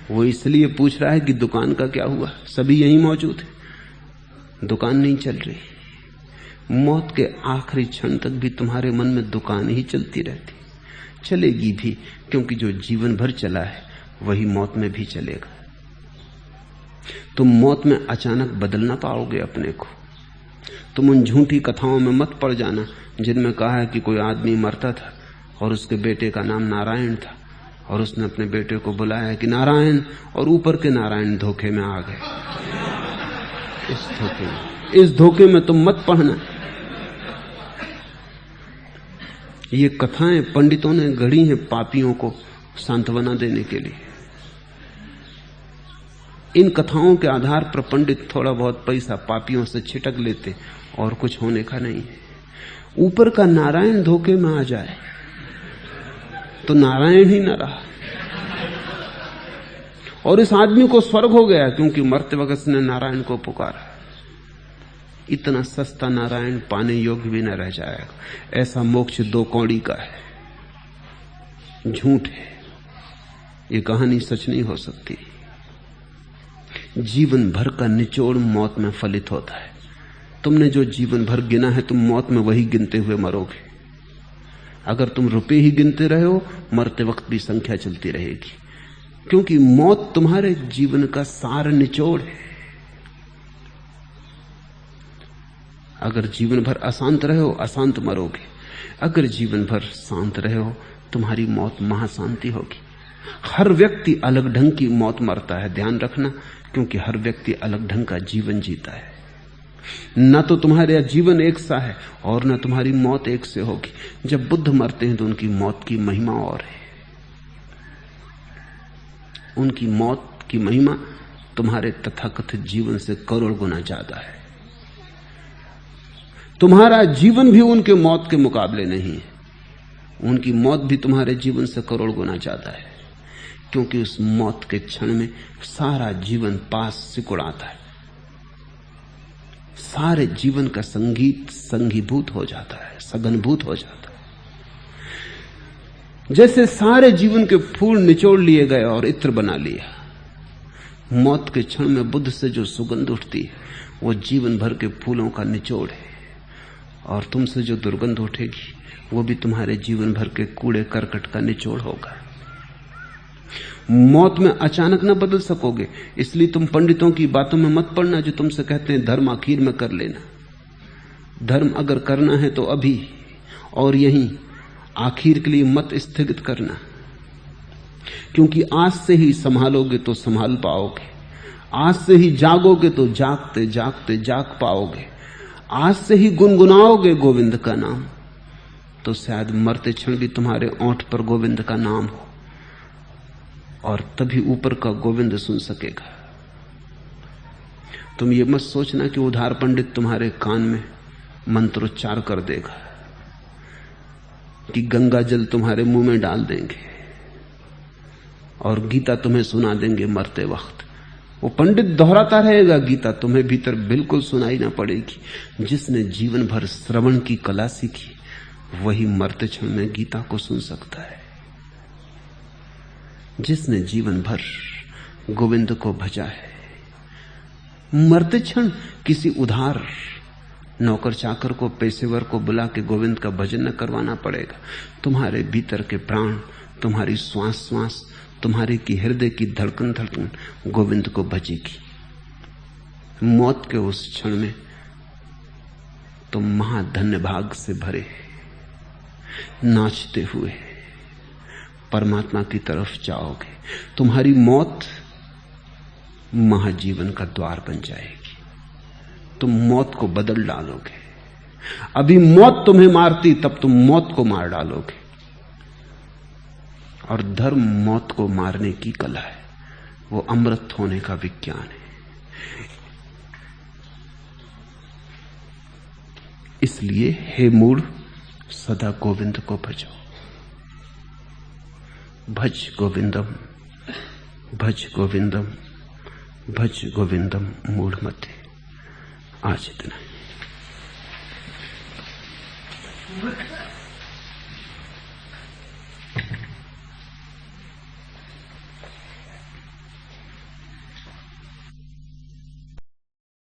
वो इसलिए पूछ रहा है कि दुकान का क्या हुआ? सभी यहीं मौजूद है, दुकान नहीं चल रही। मौत के आखिरी क्षण तक भी तुम्हारे मन में दुकान ही चलती रहती, चलेगी भी, क्योंकि जो जीवन भर चला है वही मौत में भी चलेगा। तुम मौत में अचानक बदल ना पाओगे अपने को। तुम उन झूठी कथाओं में मत पड़ जाना जिनमें कहा है कि कोई आदमी मरता था और उसके बेटे का नाम नारायण था और उसने अपने बेटे को बुलाया कि नारायण, और ऊपर के नारायण धोखे में आ गए। इस धोखे में तुम मत पढ़ना। ये कथाएं पंडितों ने गढ़ी हैं पापियों को सांत्वना देने के लिए। इन कथाओं के आधार पर पंडित थोड़ा बहुत पैसा पापियों से छिटक लेते और कुछ होने का नहीं है। ऊपर का नारायण धोखे में आ जाए तो नारायण ही न रहा, और इस आदमी को स्वर्ग हो गया क्योंकि मरते वक्त उसने नारायण को पुकारा। इतना सस्ता नारायण पाने योग्य भी न रह जाएगा। ऐसा मोक्ष 2 कौड़ी का है, झूठ है। ये कहानी सच नहीं हो सकती। जीवन भर का निचोड़ मौत में फलित होता है। तुमने जो जीवन भर गिना है तुम मौत में वही गिनते हुए मरोगे। अगर तुम रुपए ही गिनते रहे हो, मरते वक्त भी संख्या चलती रहेगी, क्योंकि मौत तुम्हारे जीवन का सार निचोड़ है। अगर जीवन भर अशांत रहे हो, अशांत मरोगे। अगर जीवन भर शांत रहे हो, तुम्हारी मौत महाशांति होगी। हर व्यक्ति अलग ढंग की मौत मरता है, ध्यान रखना, क्योंकि हर व्यक्ति अलग ढंग का जीवन जीता है। न तो तुम्हारा जीवन एक सा है और न तुम्हारी मौत एक से होगी। जब बुद्ध मरते हैं तो उनकी मौत की महिमा और है। उनकी मौत की महिमा तुम्हारे तथाकथित जीवन से करोड़ गुना ज्यादा है। तुम्हारा जीवन भी उनके मौत के मुकाबले नहीं है। उनकी मौत भी तुम्हारे जीवन से करोड़ गुना ज्यादा है, क्योंकि उस मौत के क्षण में सारा जीवन पास सिकुड़ाता है। सारे जीवन का संगीत संगीभूत हो जाता है, सघनभूत हो जाता है। जैसे सारे जीवन के फूल निचोड़ लिए गए और इत्र बना लिया। मौत के क्षण में बुद्ध से जो सुगंध उठती है वो जीवन भर के फूलों का निचोड़ है, और तुमसे जो दुर्गंध उठेगी वो भी तुम्हारे जीवन भर के कूड़े करकट का निचोड़ होगा। मौत में अचानक न बदल सकोगे, इसलिए तुम पंडितों की बातों में मत पड़ना जो तुमसे कहते हैं धर्म आखिर में कर लेना। धर्म अगर करना है तो अभी और यहीं, आखिर के लिए मत स्थगित करना, क्योंकि आज से ही संभालोगे तो संभाल पाओगे। आज से ही जागोगे तो जागते जागते जाग पाओगे। आज से ही गुनगुनाओगे गोविंद का नाम तो शायद मरते क्षण भी तुम्हारे ओंठ पर गोविंद का नाम हो, और तभी ऊपर का गोविंद सुन सकेगा। तुम ये मत सोचना कि उधार पंडित तुम्हारे कान में मंत्रोच्चार कर देगा, कि गंगा जल तुम्हारे मुंह में डाल देंगे और गीता तुम्हें सुना देंगे मरते वक्त। वो पंडित दोहराता रहेगा गीता, तुम्हें भीतर बिल्कुल सुनाई ना पड़ेगी। जिसने जीवन भर श्रवण की कला सीखी वही मरते क्षण में गीता को सुन सकता है। जिसने जीवन भर गोविंद को भजा है, मरते क्षण किसी उधार नौकर चाकर को, पेशेवर को बुला के गोविंद का भजन न करवाना पड़ेगा। तुम्हारे भीतर के प्राण, तुम्हारी श्वास श्वास, तुम्हारे की हृदय की धड़कन धड़कन गोविंद को भजेगी। मौत के उस क्षण में तुम महाधन्य भाग से भरे। नाचते हुए परमात्मा की तरफ जाओगे। तुम्हारी मौत महाजीवन का द्वार बन जाएगी। तुम मौत को बदल डालोगे। अभी मौत तुम्हें मारती, तब तुम मौत को मार डालोगे। और धर्म मौत को मारने की कला है, वो अमृत होने का विज्ञान है। इसलिए हे मूढ़, सदा गोविंद को भजो। भज गोविंदम, भज गोविंदम, भज गोविंदम मूढ़ मते। आज इतना।